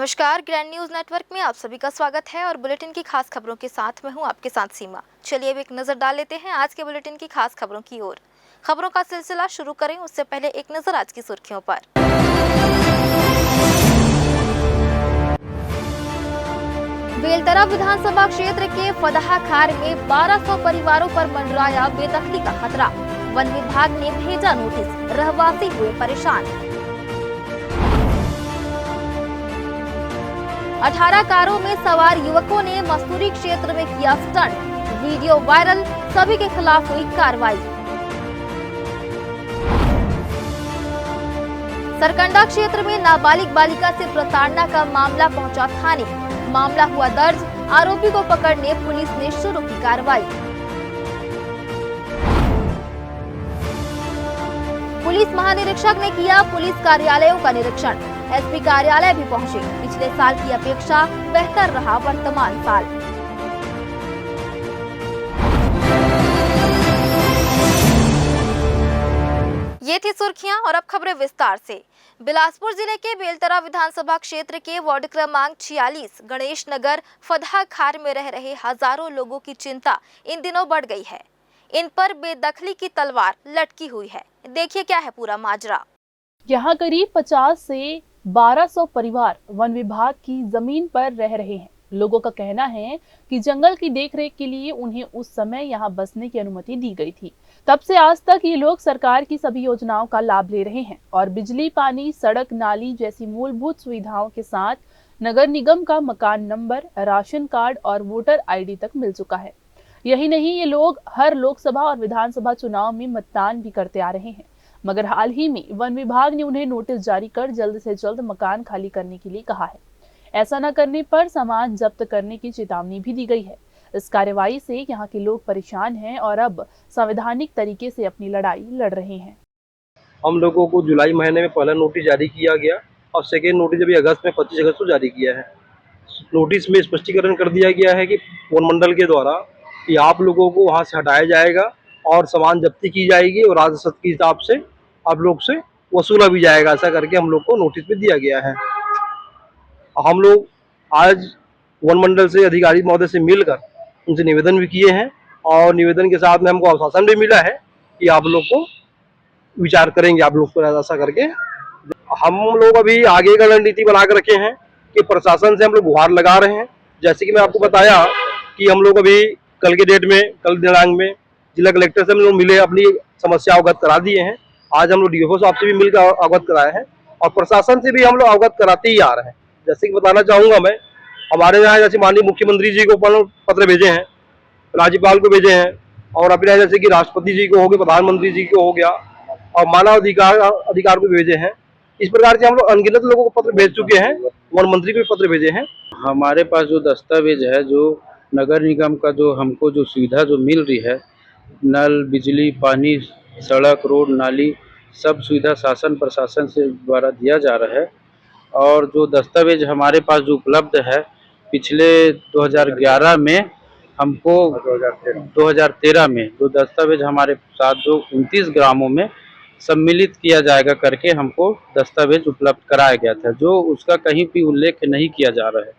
नमस्कार, grand news network में आप सभी का स्वागत है और बुलेटिन की खास खबरों के साथ मैं हूं आपके साथ सीमा। चलिए अब एक नजर डाल लेते हैं आज के बुलेटिन की खास खबरों की ओर। खबरों का सिलसिला शुरू करें उससे पहले एक नजर आज की सुर्खियों पर। बेलतरा विधानसभा क्षेत्र के फदहा खार में 1200 परिवारों पर मंडराया बेदखली का खतरा। वन विभाग ने भेजा नोटिस, रहवासी हुए परेशान। 18 कारों में सवार युवकों ने मसूरी क्षेत्र में किया स्टंट, वीडियो वायरल, सभी के खिलाफ हुई कार्रवाई। सरकंडा क्षेत्र में नाबालिग बालिका से प्रताड़ना का मामला पहुंचा थाने, मामला हुआ दर्ज, आरोपी को पकड़ने पुलिस ने शुरू की कार्रवाई। पुलिस महानिरीक्षक ने किया पुलिस कार्यालयों का निरीक्षण, एसपी कार्यालय भी पहुंचे। पिछले साल की अपेक्षा बेहतर रहा वर्तमान साल। ये थी सुर्खियां और अब खबरें विस्तार से। बिलासपुर जिले के बेलतरा विधानसभा क्षेत्र के वार्ड क्रमांक 46 गणेश नगर फदहा खार में रह रहे हजारों लोगों की चिंता इन दिनों बढ़ गई है। इन पर बेदखली की तलवार लटकी हुई है। देखिए क्या है पूरा माजरा। यहाँ करीब 50 से 1200 परिवार वन विभाग की जमीन पर रह रहे हैं। लोगों का कहना है कि जंगल की देखरेख के लिए उन्हें उस समय यहाँ बसने की अनुमति दी गई थी। तब से आज तक ये लोग सरकार की सभी योजनाओं का लाभ ले रहे हैं और बिजली, पानी, सड़क, नाली जैसी मूलभूत सुविधाओं के साथ नगर निगम का मकान नंबर, राशन कार्ड और वोटर ID तक मिल चुका है। यही नहीं, ये लोग हर लोकसभा और विधानसभा चुनाव में मतदान भी करते आ रहे हैं, मगर हाल ही में वन विभाग ने उन्हें नोटिस जारी कर जल्द से जल्द मकान खाली करने के लिए कहा है। ऐसा न करने पर सामान जब्त करने की चेतावनी भी दी गई है। इस कार्रवाई से यहाँ के लोग परेशान हैं और अब संवैधानिक तरीके से अपनी लड़ाई लड़ रहे हैं। हम लोगों को जुलाई महीने में पहला नोटिस जारी किया गया और सेकेंड नोटिस अभी अगस्त में 25 अगस्त को जारी किया है। नोटिस में स्पष्टीकरण कर दिया गया है कि वन मंडल के द्वारा कि आप लोगों को वहाँ से हटाया जाएगा और सामान जब्ती की जाएगी और राजस्व के हिसाब से आप लोग से वसूला भी जाएगा। ऐसा करके हम लोग को नोटिस में दिया गया है। हम लोग आज वन मंडल से अधिकारी महोदय से मिलकर उनसे निवेदन भी किए हैं और निवेदन के साथ में हमको आश्वासन भी मिला है कि आप लोग को विचार करेंगे। आप लोग को ऐसा करके हम लोग अभी आगे का रणनीति बना कर रखे हैं कि प्रशासन से हम लोग गुहार लगा रहे हैं। जैसे कि मैं आपको बताया कि हम लोग अभी कल के डेट में, कल दिनांक में जिला कलेक्टर से हम लोग मिले, अपनी समस्या अवगत करा दिए हैं। आज हम लोग DFO साहब से भी मिलकर अवगत कराए हैं और प्रशासन से भी हम लोग अवगत कराते ही आ रहे हैं। जैसे कि बताना चाहूँगा मैं, हमारे यहाँ जैसे माननीय मुख्यमंत्री जी को पत्र भेजे हैं, राज्यपाल को भेजे हैं और अपने यहाँ जैसे कि राष्ट्रपति जी को हो गया, प्रधानमंत्री जी को हो गया और मानव अधिकार को भेजे हैं। इस प्रकार से हम लोग अनगिनत लोगों को पत्र भेज चुके हैं, वन मंत्री को भी पत्र भेजे हैं। हमारे पास जो दस्तावेज है, जो नगर निगम का जो हमको जो सुविधा जो मिल रही है, नल, बिजली, पानी, सड़क, रोड, नाली, सब सुविधा शासन प्रशासन से द्वारा दिया जा रहा है। और जो दस्तावेज हमारे पास जो उपलब्ध है, पिछले 2011 में हमको 2013 में जो दस्तावेज हमारे साथ जो 29 ग्रामों में सम्मिलित किया जाएगा करके हमको दस्तावेज उपलब्ध कराया गया था, जो उसका कहीं भी उल्लेख नहीं किया जा रहा है।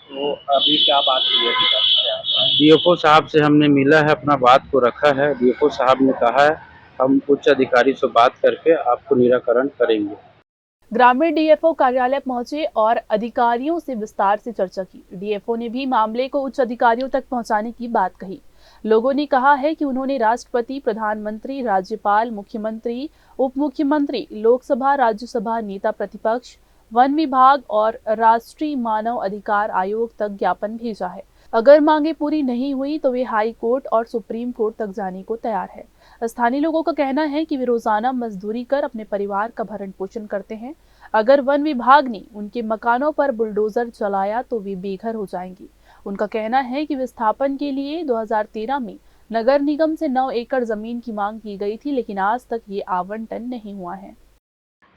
तो अभी क्या बात हुई है? DFO साहब से हमने मिला है, अपना बात को रखा है। DFO साहब ने कहा है हम उच्च अधिकारी से बात करके आपको निराकरण करेंगे। ग्रामीण DFO कार्यालय पहुंचे और अधिकारियों से विस्तार से चर्चा की। DFO ने भी मामले को उच्च अधिकारियों तक पहुंचाने की बात कही। लोगों ने कहा है कि उन्होंने राष्ट्रपति, प्रधानमंत्री, राज्यपाल, मुख्यमंत्री, उप मुख्यमंत्री, लोकसभा, राज्यसभा, नेता प्रतिपक्ष, वन विभाग और राष्ट्रीय मानव अधिकार आयोग तक ज्ञापन भेजा है। अगर मांगे पूरी नहीं हुई तो वे हाई कोर्ट और सुप्रीम कोर्ट तक जाने को तैयार है। स्थानीय लोगों का कहना है कि वे रोजाना मजदूरी कर अपने परिवार का भरण पोषण करते हैं। अगर वन विभाग ने उनके मकानों पर बुलडोजर चलाया तो वे बेघर हो जाएंगे। उनका कहना है कि विस्थापन के लिए 2013 में नगर निगम से 9 एकड़ जमीन की मांग की गई थी, लेकिन आज तक ये आवंटन नहीं हुआ है।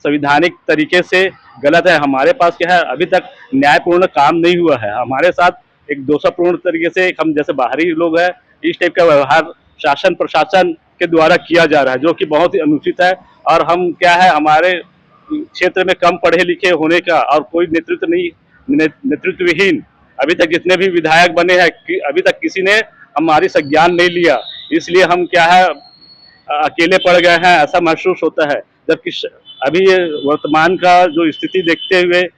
संविधानिक तरीके से गलत है। हमारे पास क्या है, अभी तक न्यायपूर्ण काम नहीं हुआ है। हमारे साथ एक दोषपूर्ण तरीके से हम जैसे बाहरी लोग हैं, इस टाइप का व्यवहार शासन प्रशासन के द्वारा किया जा रहा है, जो कि बहुत ही अनुचित है। और हम क्या है, हमारे क्षेत्र में कम पढ़े लिखे होने का और कोई नेतृत्वहीन अभी तक जितने भी विधायक बने हैं अभी तक किसी ने हमारी संज्ञान नहीं लिया, इसलिए हम क्या है अकेले पड़ गए हैं ऐसा महसूस होता है। जबकि अभी ये वर्तमान का जो स्थिति देखते हुए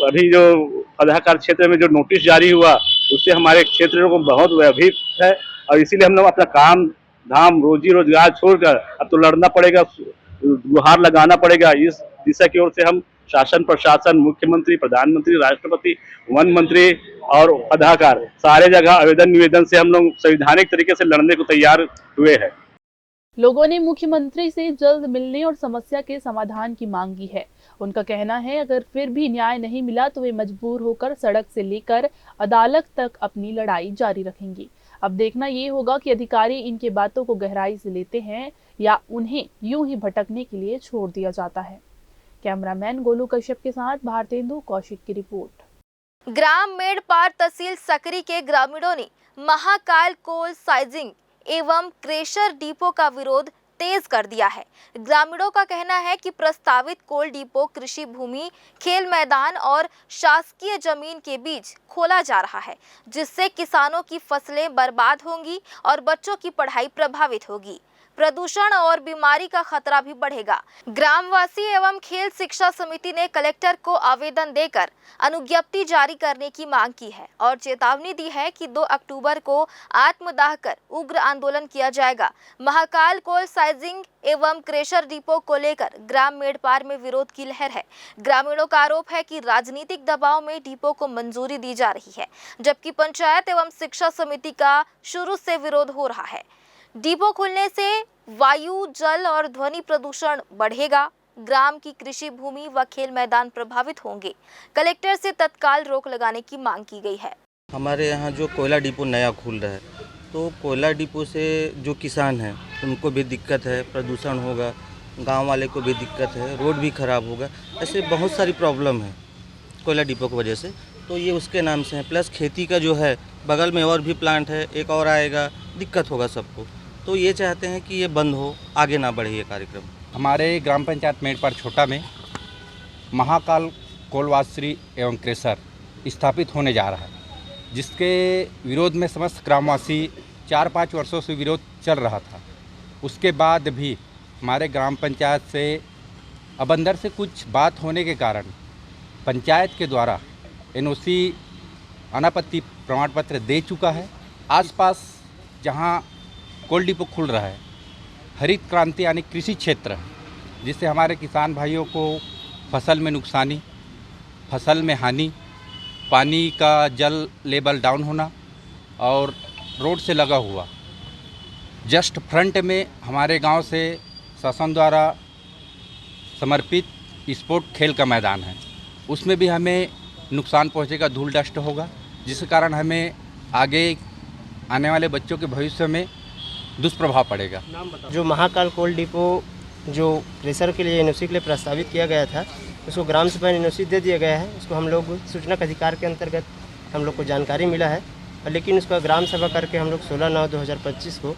अभी जो फतहखार क्षेत्र में जो नोटिस जारी हुआ उससे हमारे क्षेत्र को बहुत भयभीत है और इसीलिए हम लोग अपना काम धाम रोजी रोजगार छोड़कर अब तो लड़ना पड़ेगा, गुहार लगाना पड़ेगा। इस दिशा की ओर से हम शासन प्रशासन, मुख्यमंत्री, प्रधानमंत्री, राष्ट्रपति, वन मंत्री और फतहखार सारे जगह आवेदन निवेदन से हम लोग संवैधानिक तरीके से लड़ने को तैयार हुए हैं। लोगों ने मुख्यमंत्री से जल्द मिलने और समस्या के समाधान की मांग की है। उनका कहना है अगर फिर भी न्याय नहीं मिला तो वे मजबूर होकर सड़क से लेकर अदालत तक अपनी लड़ाई जारी रखेंगी। अब देखना ये होगा कि अधिकारी इनके बातों को गहराई से लेते हैं या उन्हें यूं ही भटकने के लिए छोड़ दिया जाता है। कैमरामैन गोलू कश्यप के साथ भारतेंदु कौशिक की रिपोर्ट। ग्राम मेड़पार तहसील सकरी के ग्रामीणों ने महाकाल कोल साइजिंग एवं क्रेशर डिपो का विरोध तेज कर दिया है। ग्रामीणों का कहना है कि प्रस्तावित कोल डिपो कृषि भूमि, खेल मैदान और शासकीय जमीन के बीच खोला जा रहा है, जिससे किसानों की फसलें बर्बाद होंगी और बच्चों की पढ़ाई प्रभावित होगी। प्रदूषण और बीमारी का खतरा भी बढ़ेगा। ग्रामवासी एवं खेल शिक्षा समिति ने कलेक्टर को आवेदन देकर अनुज्ञप्ति जारी करने की मांग की है और चेतावनी दी है कि 2 अक्टूबर को आत्मदाह कर उग्र आंदोलन किया जाएगा। महाकाल कोल साइजिंग एवं क्रेशर डिपो को लेकर ग्राम मेड़पार में विरोध की लहर है। ग्रामीणों का आरोप है कि राजनीतिक दबाव में डिपो को मंजूरी दी जा रही है, जबकि पंचायत एवं शिक्षा समिति का शुरू से विरोध हो रहा है। डिपो खुलने से वायु, जल और ध्वनि प्रदूषण बढ़ेगा। ग्राम की कृषि भूमि व खेल मैदान प्रभावित होंगे। कलेक्टर से तत्काल रोक लगाने की मांग की गई है। हमारे यहाँ जो कोयला डिपो नया खुल रहा है, तो कोयला डिपो से जो किसान हैं उनको भी दिक्कत है, प्रदूषण होगा, गांव वाले को भी दिक्कत है, रोड भी ख़राब होगा। ऐसे बहुत सारी प्रॉब्लम है कोयला डिपो की वजह से, तो ये उसके नाम से है। प्लस खेती का जो है बगल में और भी प्लांट है, एक और आएगा, दिक्कत होगा सबको। तो ये चाहते हैं कि ये बंद हो, आगे ना बढ़े ये कार्यक्रम। हमारे ग्राम पंचायत मेड़पार छोटा में महाकाल कोलवाश्री एवं क्रेशर स्थापित होने जा रहा है, जिसके विरोध में समस्त ग्रामवासी 4-5 वर्षों से विरोध चल रहा था। उसके बाद भी हमारे ग्राम पंचायत से अब अंदर से कुछ बात होने के कारण पंचायत के द्वारा NOC अनापत्ति प्रमाण पत्र दे चुका है। आसपास जहां कोल डिपो खुल रहा है, हरित क्रांति यानी कृषि क्षेत्र है, जिससे हमारे किसान भाइयों को फसल में नुकसानी, फसल में हानि, पानी का जल लेवल डाउन होना और रोड से लगा हुआ जस्ट फ्रंट में हमारे गांव से शासन द्वारा समर्पित स्पोर्ट खेल का मैदान है, उसमें भी हमें नुकसान पहुंचेगा, धूल डस्ट होगा, जिस कारण हमें आगे आने वाले बच्चों के भविष्य में दुष्प्रभाव पड़ेगा। जो महाकाल कोल डिपो जो क्रेशर के लिए NOC के लिए प्रस्तावित किया गया था, उसको ग्राम सभा ने NOC दे दिया गया है। उसको हम लोग सूचना का अधिकार के अंतर्गत हम लोग को जानकारी मिला है, लेकिन उसका ग्राम सभा करके हम लोग 16/9/2025 को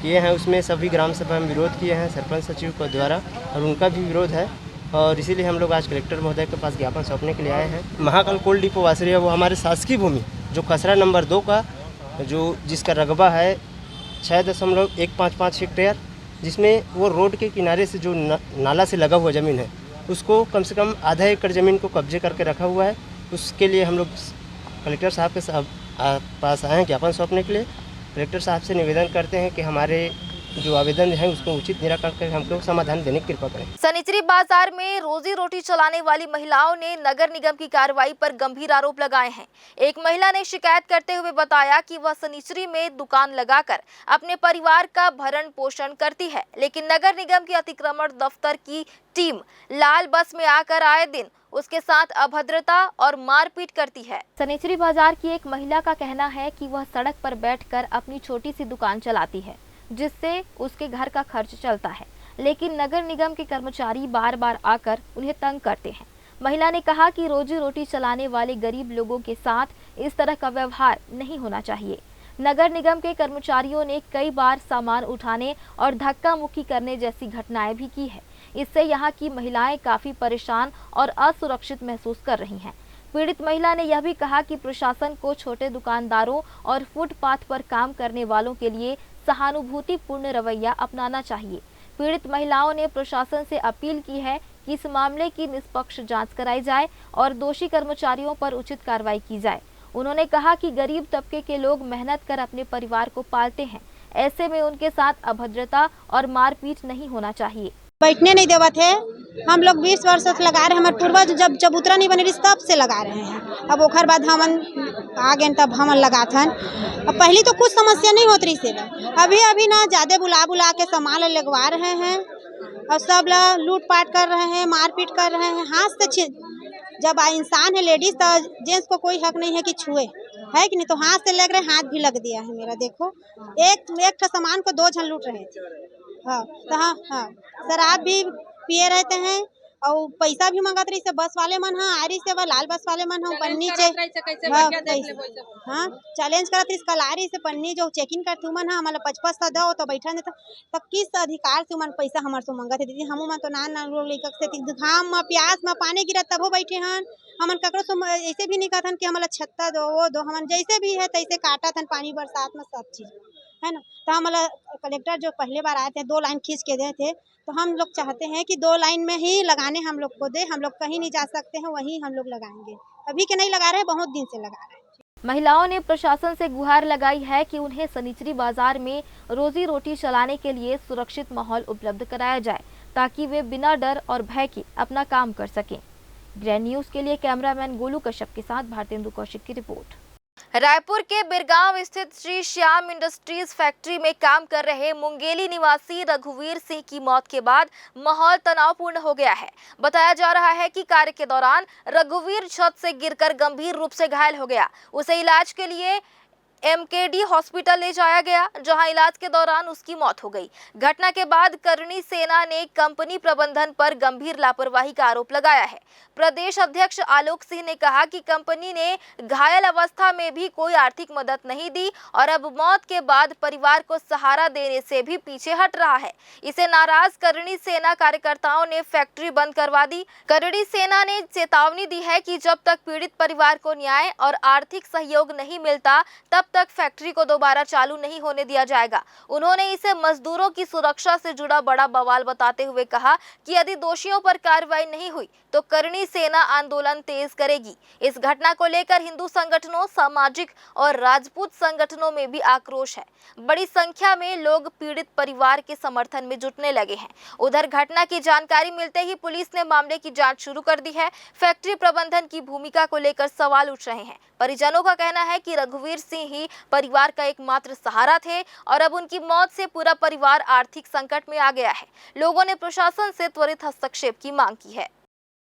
किए हैं। उसमें सभी ग्राम सभा में विरोध किए हैं सरपंच सचिव को द्वारा, और उनका भी विरोध है, और इसीलिए हम लोग आज कलेक्टर महोदय के पास ज्ञापन सौंपने के लिए आए हैं। महाकाल कोल डिपो वासरी है, वो हमारे शासकीय भूमि जो खसरा नंबर 2 का जो जिसका रकबा है 6.155 हेक्टेयर, जिसमें वो रोड के किनारे से जो नाला से लगा हुआ ज़मीन है, उसको कम से कम आधा एकड़ ज़मीन को कब्जे करके रखा हुआ है। उसके लिए हम लोग कलेक्टर साहब के पास आए हैं ज्ञापन सौंपने के लिए। कलेक्टर साहब से निवेदन करते हैं कि हमारे जो आवेदन है उसको उचित निराकरण कर हमको समाधान देने की कृपा करें। सनिचरी बाजार में रोजी रोटी चलाने वाली महिलाओं ने नगर निगम की कार्रवाई पर गंभीर आरोप लगाए हैं। एक महिला ने शिकायत करते हुए बताया कि वह सनिचरी में दुकान लगाकर अपने परिवार का भरण पोषण करती है, लेकिन नगर निगम की अतिक्रमण दफ्तर की टीम लाल बस में आकर आए दिन उसके साथ अभद्रता और मारपीट करती है। सनिचरी बाजार की एक महिला का कहना है कि वह सड़क पर बैठकर अपनी छोटी सी दुकान चलाती है, जिससे उसके घर का खर्च चलता है, लेकिन नगर निगम के कर्मचारी बार बार आकर उन्हें तंग करते हैं। महिला ने कहा कि रोजी रोटी चलाने वाले गरीब लोगों के साथ इस तरह का व्यवहार नहीं होना चाहिए। नगर निगम के कर्मचारियों ने कई बार सामान उठाने और धक्का मुक्की करने जैसी घटनाएं भी की है। इससे यहाँ की महिलाएं काफी परेशान और असुरक्षित महसूस कर रही हैं। पीड़ित महिला ने यह भी कहा कि प्रशासन को छोटे दुकानदारों और फुटपाथ पर काम करने वालों के लिए सहानुभूतिपूर्ण रवैया अपनाना चाहिए। पीड़ित महिलाओं ने प्रशासन से अपील की है कि इस मामले की निष्पक्ष जांच कराई जाए और दोषी कर्मचारियों पर उचित कार्रवाई की जाए। उन्होंने कहा कि गरीब तबके के लोग मेहनत कर अपने परिवार को पालते हैं, ऐसे में उनके साथ अभद्रता और मारपीट नहीं होना चाहिए। बैठने नहीं देवा थे, हम लोग 20 वर्ष से लगा रहे हैं। हमारे पूर्वज जब चबूतरा नहीं बने तब से लगा रहे हैं। अब ओखर बाद हमन आ गए तब हमन लगा थन। अब पहले तो कुछ समस्या नहीं होती से, अभी ना ज्यादा बुला के सामान लगवा रहे हैं और सब लूट पाट कर रहे हैं, मारपीट कर रहे हैं। हाथ से जब इंसान है लेडीज तो जेंट्स को कोई हक नहीं है कि छुए, है कि नहीं। तो हाथ से लग रहे, हाथ भी लग दिया है मेरा। देखो एक सामान को 2 जन लूट रहे थे। हाँ तो हाँ शराब भी पिए रहते हैं और पैसा भी मंगत रही से बस वाले मन। हाँ आरी से लाल बस वाले मन हम पन्नी चे हाँ चैलेंज करत रही कलारी से पन्नी जो चेकिंग करते मन। हाँ हमारा 55 दो तो बैठा नहीं तो किस अधिकार से मन पैसा हमारे से मंगत है। दीदी हम मन तो ना लोग लेकर से घाम में प्यास में पानी गिरत तबो बैठे हन। हमन ककरो से ऐसे भी नहीं कहतन कि हमारा छत्ता दो वो दो। हमन जैसे भी है तैसे काटा थन पानी बरसात में सब चीज है ना। तो हमारा कलेक्टर जो पहले बार आए थे 2 लाइन खींच के गए थे, तो हम लोग चाहते हैं कि 2 लाइन में ही लगाने हम लोग को दे। हम लोग कहीं नहीं जा सकते हैं, वहीं हम लोग लगाएंगे। अभी के नहीं लगा रहे, बहुत दिन से लगा रहे हैं। महिलाओं ने प्रशासन से गुहार लगाई है कि उन्हें सनिचरी बाजार में रोजी रोटी चलाने के लिए सुरक्षित माहौल उपलब्ध कराया जाए ताकि वे बिना डर और भय के अपना काम कर सकें। ग्रैंड न्यूज के लिए कैमरामैन गोलू कश्यप के साथ भारतेंदु कौशिक की रिपोर्ट। रायपुर के बिरगांव स्थित श्री श्याम इंडस्ट्रीज फैक्ट्री में काम कर रहे मुंगेली निवासी रघुवीर सिंह की मौत के बाद माहौल तनावपूर्ण हो गया है। बताया जा रहा है कि कार्य के दौरान रघुवीर छत से गिरकर गंभीर रूप से घायल हो गया। उसे इलाज के लिए MKD हॉस्पिटल ले जाया गया, जहां इलाज के दौरान उसकी मौत हो गई। घटना के बाद करणी सेना ने कंपनी प्रबंधन पर गंभीर लापरवाही का आरोप लगाया है। प्रदेश अध्यक्ष आलोक सिंह ने कहा कि कंपनी ने घायल अवस्था में भी कोई आर्थिक मदद नहीं दी और अब मौत के बाद परिवार को सहारा देने से भी पीछे हट रहा है। इसे नाराज करणी सेना कार्यकर्ताओं ने फैक्ट्री बंद करवा दी। करणी सेना ने चेतावनी दी है कि जब तक पीड़ित परिवार को न्याय और आर्थिक सहयोग नहीं मिलता तब तक फैक्ट्री को दोबारा चालू नहीं होने दिया जाएगा। उन्होंने इसे मजदूरों की सुरक्षा से जुड़ा बड़ा बवाल बताते हुए कहा कि यदि दोषियों पर कार्रवाई नहीं हुई तो करणी सेना आंदोलन तेज करेगी। इस घटना को लेकर हिंदू संगठनों, सामाजिक और राजपूत संगठनों में भी आक्रोश है। बड़ी संख्या में लोग पीड़ित परिवार के समर्थन में जुटने लगे हैं। उधर घटना की जानकारी मिलते ही पुलिस ने मामले की जांच शुरू कर दी है। फैक्ट्री प्रबंधन की भूमिका को लेकर सवाल उठ रहे हैं। परिजनों का कहना है कि रघुवीर सिंह ही परिवार का एकमात्र सहारा थे और अब उनकी मौत से पूरा परिवार आर्थिक संकट में आ गया है। लोगों ने प्रशासन से त्वरित हस्तक्षेप की मांग की है।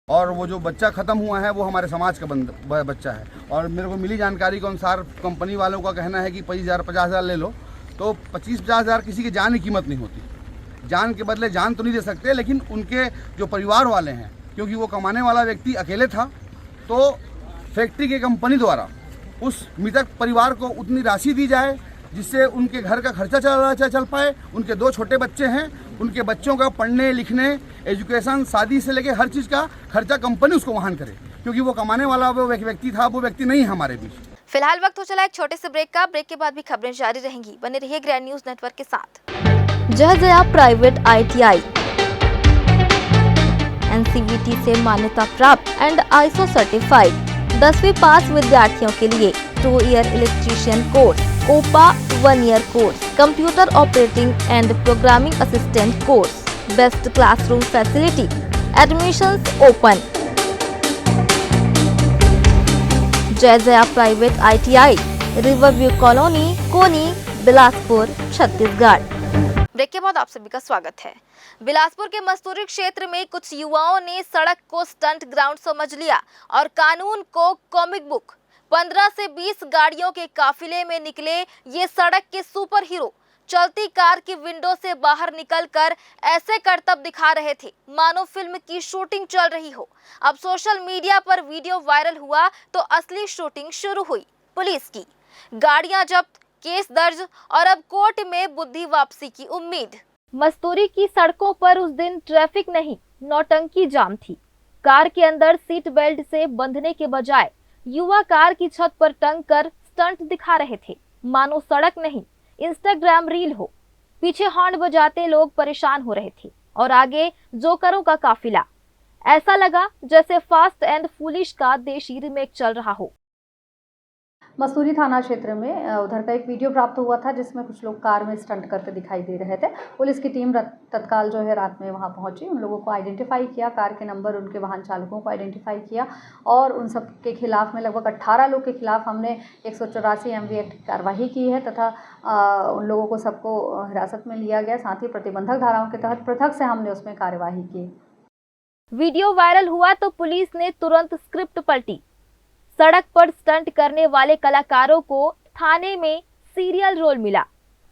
और वो जो बच्चा ख़त्म हुआ है वो हमारे समाज का बच्चा है और मेरे को मिली जानकारी के अनुसार कंपनी वालों का कहना है कि 50,000 ले लो, तो 50,000 किसी की जान की कीमत नहीं होती। जान के बदले जान तो नहीं दे सकते, लेकिन उनके जो परिवार वाले हैं, क्योंकि वो कमाने वाला व्यक्ति अकेले था, तो फैक्ट्री के कंपनी द्वारा उस मृतक परिवार को उतनी राशि दी जाए जिससे उनके घर का खर्चा चल पाए। उनके 2 छोटे बच्चे हैं, उनके बच्चों का पढ़ने लिखने, एजुकेशन, शादी से लेके हर चीज़ का खर्चा कंपनी उसको वहन करे, क्योंकि वो कमाने वाला वो व्यक्ति था, वो व्यक्ति नहीं है हमारे बीच। फिलहाल वक्त हो चला एक छोटे से ब्रेक का। ब्रेक के बाद भी खबरें जारी रहेंगी। बने रहिए ग्रैंड न्यूज नेटवर्क के साथ। जया प्राइवेट ITI NCVT से मान्यता प्राप्त एंड ISO सर्टिफाइड 10वीं पास विद्यार्थियों के लिए 2 year electrician course, OPA 1 year course, computer operating and programming assistant course, best classroom facility, admissions open. Jaya private ITI, riverview colony, Koni, Bilaspur, Chhattisgarh. Break के बाद आप सभी का स्वागत है। बिलासपुर के मस्तूरी क्षेत्र में कुछ युवाओं ने सड़क को स्टंट ग्राउंड समझ लिया और कानून को कॉमिक बुक। 15 से 20 गाड़ियों के काफिले में निकले ये सड़क के सुपर हीरो चलती कार की विंडो से बाहर निकलकर ऐसे करतब दिखा रहे थे मानो फिल्म की शूटिंग चल रही हो। अब सोशल मीडिया पर वीडियो वायरल हुआ तो असली शूटिंग शुरू हुई। पुलिस की गाड़ियां जब्त, केस दर्ज और अब कोर्ट में बुद्धि वापसी की उम्मीद। मस्तूरी की सड़कों पर उस दिन ट्रैफिक नहीं, नौटंकी जाम थी। कार के अंदर सीट बेल्ट से बंधने के बजाय युवा कार की छत पर टंग कर स्टंट दिखा रहे थे, मानो सड़क नहीं इंस्टाग्राम रील हो। पीछे हॉर्न बजाते लोग परेशान हो रहे थे और आगे जोकरों का काफिला। ऐसा लगा जैसे फास्ट एंड फूलिश का देशी रीमेक चल रहा हो। मस्तूरी थाना क्षेत्र में उधर का एक वीडियो प्राप्त हुआ था जिसमें कुछ लोग कार में स्टंट करते दिखाई दे रहे थे। पुलिस की टीम तत्काल जो है रात में वहां पहुंची, उन लोगों को आइडेंटिफाई किया, कार के नंबर, उनके वाहन चालकों को आइडेंटिफाई किया और उन सब के खिलाफ में लगभग 18 लोग के खिलाफ हमने 184 MV एक्ट की कार्रवाई की है तथा उन लोगों को सबको हिरासत में लिया गया। साथ ही प्रतिबंधक धाराओं के तहत पृथक से हमने उसमें कार्यवाही की। वीडियो वायरल हुआ तो पुलिस ने तुरंत स्क्रिप्ट पलटी। सड़क पर स्टंट करने वाले कलाकारों को थाने में सीरियल रोल मिला।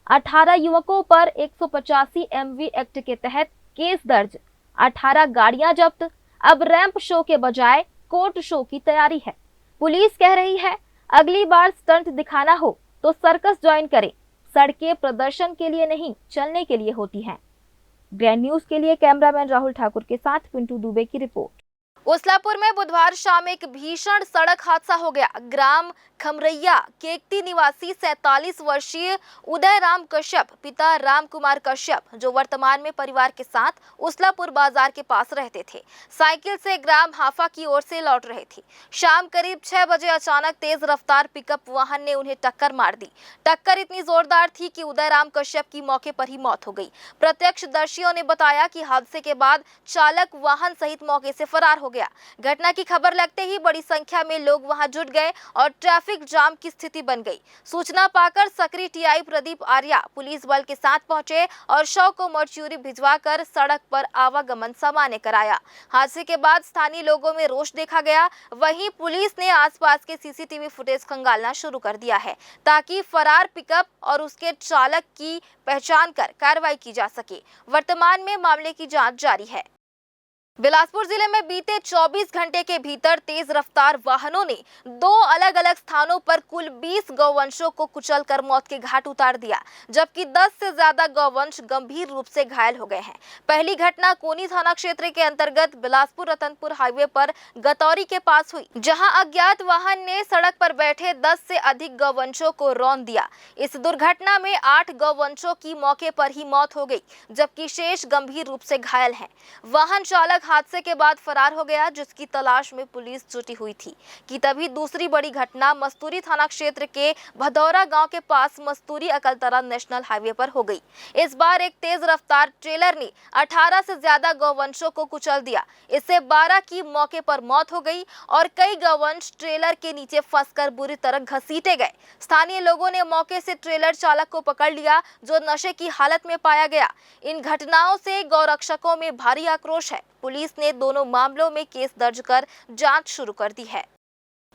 18 युवकों पर 185 MV एक्ट के तहत केस दर्ज, 18 गाड़ियां जब्त। अब रैंप शो के बजाय कोर्ट शो की तैयारी है। पुलिस कह रही है अगली बार स्टंट दिखाना हो तो सर्कस ज्वाइन करें। सड़कें प्रदर्शन के लिए नहीं, चलने के लिए होती हैं। ग्रैंड न्यूज के लिए कैमरामैन राहुल ठाकुर के साथ पिंटू दुबे की रिपोर्ट। उस्लापुर में बुधवार शाम एक भीषण सड़क हादसा हो गया। ग्राम खमरैया केकती निवासी 47 वर्षीय उदय राम कश्यप पिता राम कुमार कश्यप, जो वर्तमान में परिवार के साथ उस्लापुर बाजार के पास रहते थे, साइकिल से ग्राम हाफा की ओर से लौट रहे थे। शाम करीब 6 बजे अचानक तेज रफ्तार पिकअप वाहन ने उन्हें टक्कर मार दी। टक्कर इतनी जोरदार थी कि उदय राम कश्यप की मौके पर ही मौत हो गई। प्रत्यक्षदर्शियों ने बताया कि हादसे के बाद चालक वाहन सहित मौके से फरार हो गया। घटना की खबर लगते ही बड़ी संख्या में लोग वहां जुट गए और ट्रैफिक जाम की स्थिति बन गई। सूचना पाकर सक्रिय टीआई प्रदीप आर्या पुलिस बल के साथ पहुंचे और शव को मर्च्यूरी भिजवाकर सड़क पर आवागमन सामान्य कराया। हादसे के बाद स्थानीय लोगों में रोष देखा गया। वहीं पुलिस ने आसपास के सीसीटीवी फुटेज खंगालना शुरू कर दिया है ताकि फरार पिकअप और उसके चालक की पहचान कर कार्रवाई की जा सके। वर्तमान में मामले की जांच जारी है। बिलासपुर जिले में बीते 24 घंटे के भीतर तेज रफ्तार वाहनों ने 2 अलग अलग स्थानों पर कुल 20 गौवंशों को कुचलकर मौत के घाट उतार दिया, जबकि 10 से ज्यादा गौवंश गंभीर रूप से घायल हो गए हैं। पहली घटना कोनी थाना क्षेत्र के अंतर्गत बिलासपुर रतनपुर हाईवे पर गतौरी के पास हुई, जहां अज्ञात वाहन ने सड़क पर बैठे 10 से अधिक गौवंशों को रौंद दिया। इस दुर्घटना में 8 गौवंशों की मौके पर ही मौत हो गई, जबकि शेष गंभीर रूप से घायल हैं। वाहन चालक हादसे के बाद फरार हो गया, जिसकी तलाश में पुलिस जुटी हुई थी कि तभी दूसरी बड़ी घटना मस्तूरी थाना क्षेत्र के भदौरा गांव के पास मस्तूरी अकलतरा नेशनल हाईवे पर हो गई। इस बार एक तेज रफ्तार ट्रेलर ने 18 से ज्यादा गौवंशों को कुचल दिया। इससे 12 की मौके पर मौत हो गई और कई गौवंश ट्रेलर के नीचे फंसकर बुरी तरह घसीटे गए। स्थानीय लोगों ने मौके से ट्रेलर चालक को पकड़ लिया, जो नशे की हालत में पाया गया। इन घटनाओं से गौरक्षकों में भारी आक्रोश है। पुलिस ने दोनों मामलों में केस दर्ज कर जांच शुरू कर दी है।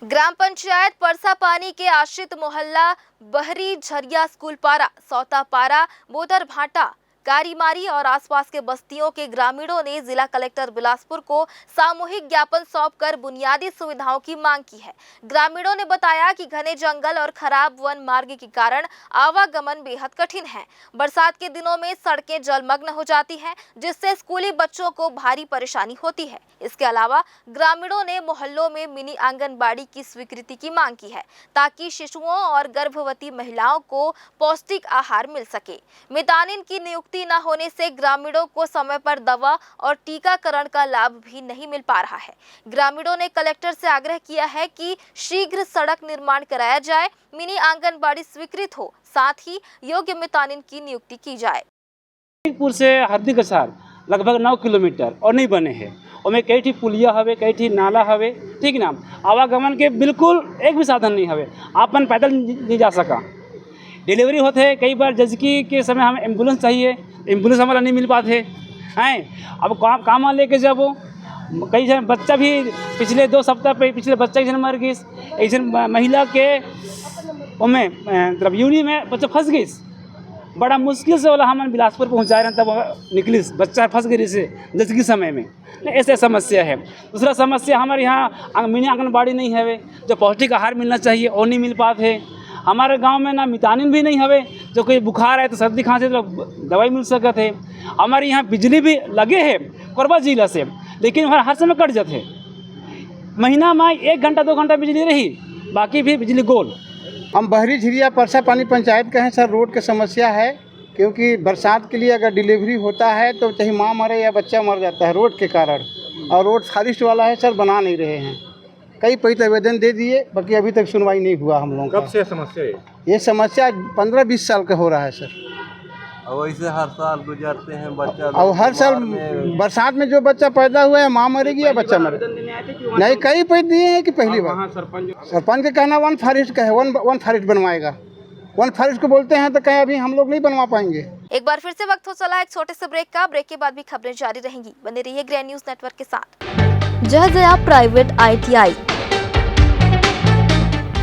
ग्राम पंचायत परसापानी के आश्रित मोहल्ला बहरी झरिया स्कूलपारा, सौतापारा, बोदर भाटा, कारीमारी और आसपास के बस्तियों के ग्रामीणों ने जिला कलेक्टर बिलासपुर को सामूहिक ज्ञापन सौंपकर बुनियादी सुविधाओं की मांग की है। ग्रामीणों ने बताया कि घने जंगल और खराब वन मार्ग के कारण आवागमन बेहद कठिन है। बरसात के दिनों में सड़कें जलमग्न हो जाती हैं, जिससे स्कूली बच्चों को भारी परेशानी होती है। इसके अलावा ग्रामीणों ने मोहल्लों में मिनी आंगनबाड़ी की स्वीकृति की मांग की है, ताकि शिशुओं और गर्भवती महिलाओं को पौष्टिक आहार मिल सके। मितानिन की नियुक्ति न होने से ग्रामीणों को समय पर दवा और टीकाकरण का लाभ भी नहीं मिल पा रहा है। ग्रामीणों ने कलेक्टर से आग्रह किया है कि शीघ्र सड़क निर्माण कराया जाए, मिनी आंगनबाड़ी स्वीकृत हो, साथ ही योग्य मितानिन की नियुक्ति की जाए। पुर से हरदी कसार लगभग 9 किलोमीटर और नहीं बने हैं, और में कई पुलिया हवे, कई नाला हवे, ठीक ना। आवागमन के बिल्कुल एक भी साधन नहीं हवे, आपन पैदल नहीं जा सका। डिलीवरी होते हैं कई बार जजकी के समय हमें एम्बुलेंस चाहिए, एम्बुलेंस हमारा नहीं मिल पाते हैं। अब काम लेके जब कई जन बच्चा भी पिछले 2 सप्ताह पे पिछले बच्चा की मर गई, एक जन महिला के में मतलब यूनी में बच्चा फंस गई। बड़ा मुश्किल से वाला हम बिलासपुर पहुँचा रहे हैं, तब निकली बच्चा फंस गई से जजकी समय में। ऐसे समस्या है। दूसरा समस्या हमारे यहाँ मिनी आंगनबाड़ी नहीं है, जो पौष्टिक आहार मिलना चाहिए वो नहीं मिल पाते है। हमारे गांव में ना मितानिन भी नहीं हवे, जो कोई बुखार है तो सर्दी खांसी तो दवाई मिल सकत है। हमारे यहाँ बिजली भी लगे है कोरबा जिला से, लेकिन हर समय कट जाते है। महीना में 1 घंटा 2 घंटा बिजली रही, बाकी भी बिजली गोल। हम बहरी झिरिया परसा पानी पंचायत का है सर। रोड की समस्या है, क्योंकि बरसात के लिए अगर डिलीवरी होता है तो चाहे माँ मरे या बच्चा मर जाता है रोड के कारण। और रोड खारिश वाला है सर, बना नहीं रहे हैं। कई पैसे आवेदन दे दिए, बाकी अभी तक सुनवाई नहीं हुआ हम लोगों का। कब से समस्या है? ये समस्या 15-20 साल का हो रहा है सर। और वैसे हर साल गुजरते हैं बच्चा, और हर साल बरसात में जो बच्चा पैदा हुआ है माँ मरेगी या बच्चा मरे। नहीं, कई पैसे दिए हैं कि पहली बार। सरपंच का कहना 1 फॉरेस्ट का है, 1 फॉरेस्ट बनवाएगा। 1 फॉरेस्ट को बोलते हैं तो कहीं अभी हम लोग नहीं बनवा पाएंगे। एक बार फिर से वक्त हो चला एक छोटे से ब्रेक का। ब्रेक के बाद भी खबरें जारी रहेंगी, बने रहिए ग्रैंड न्यूज नेटवर्क के साथ। जया प्राइवेट ITI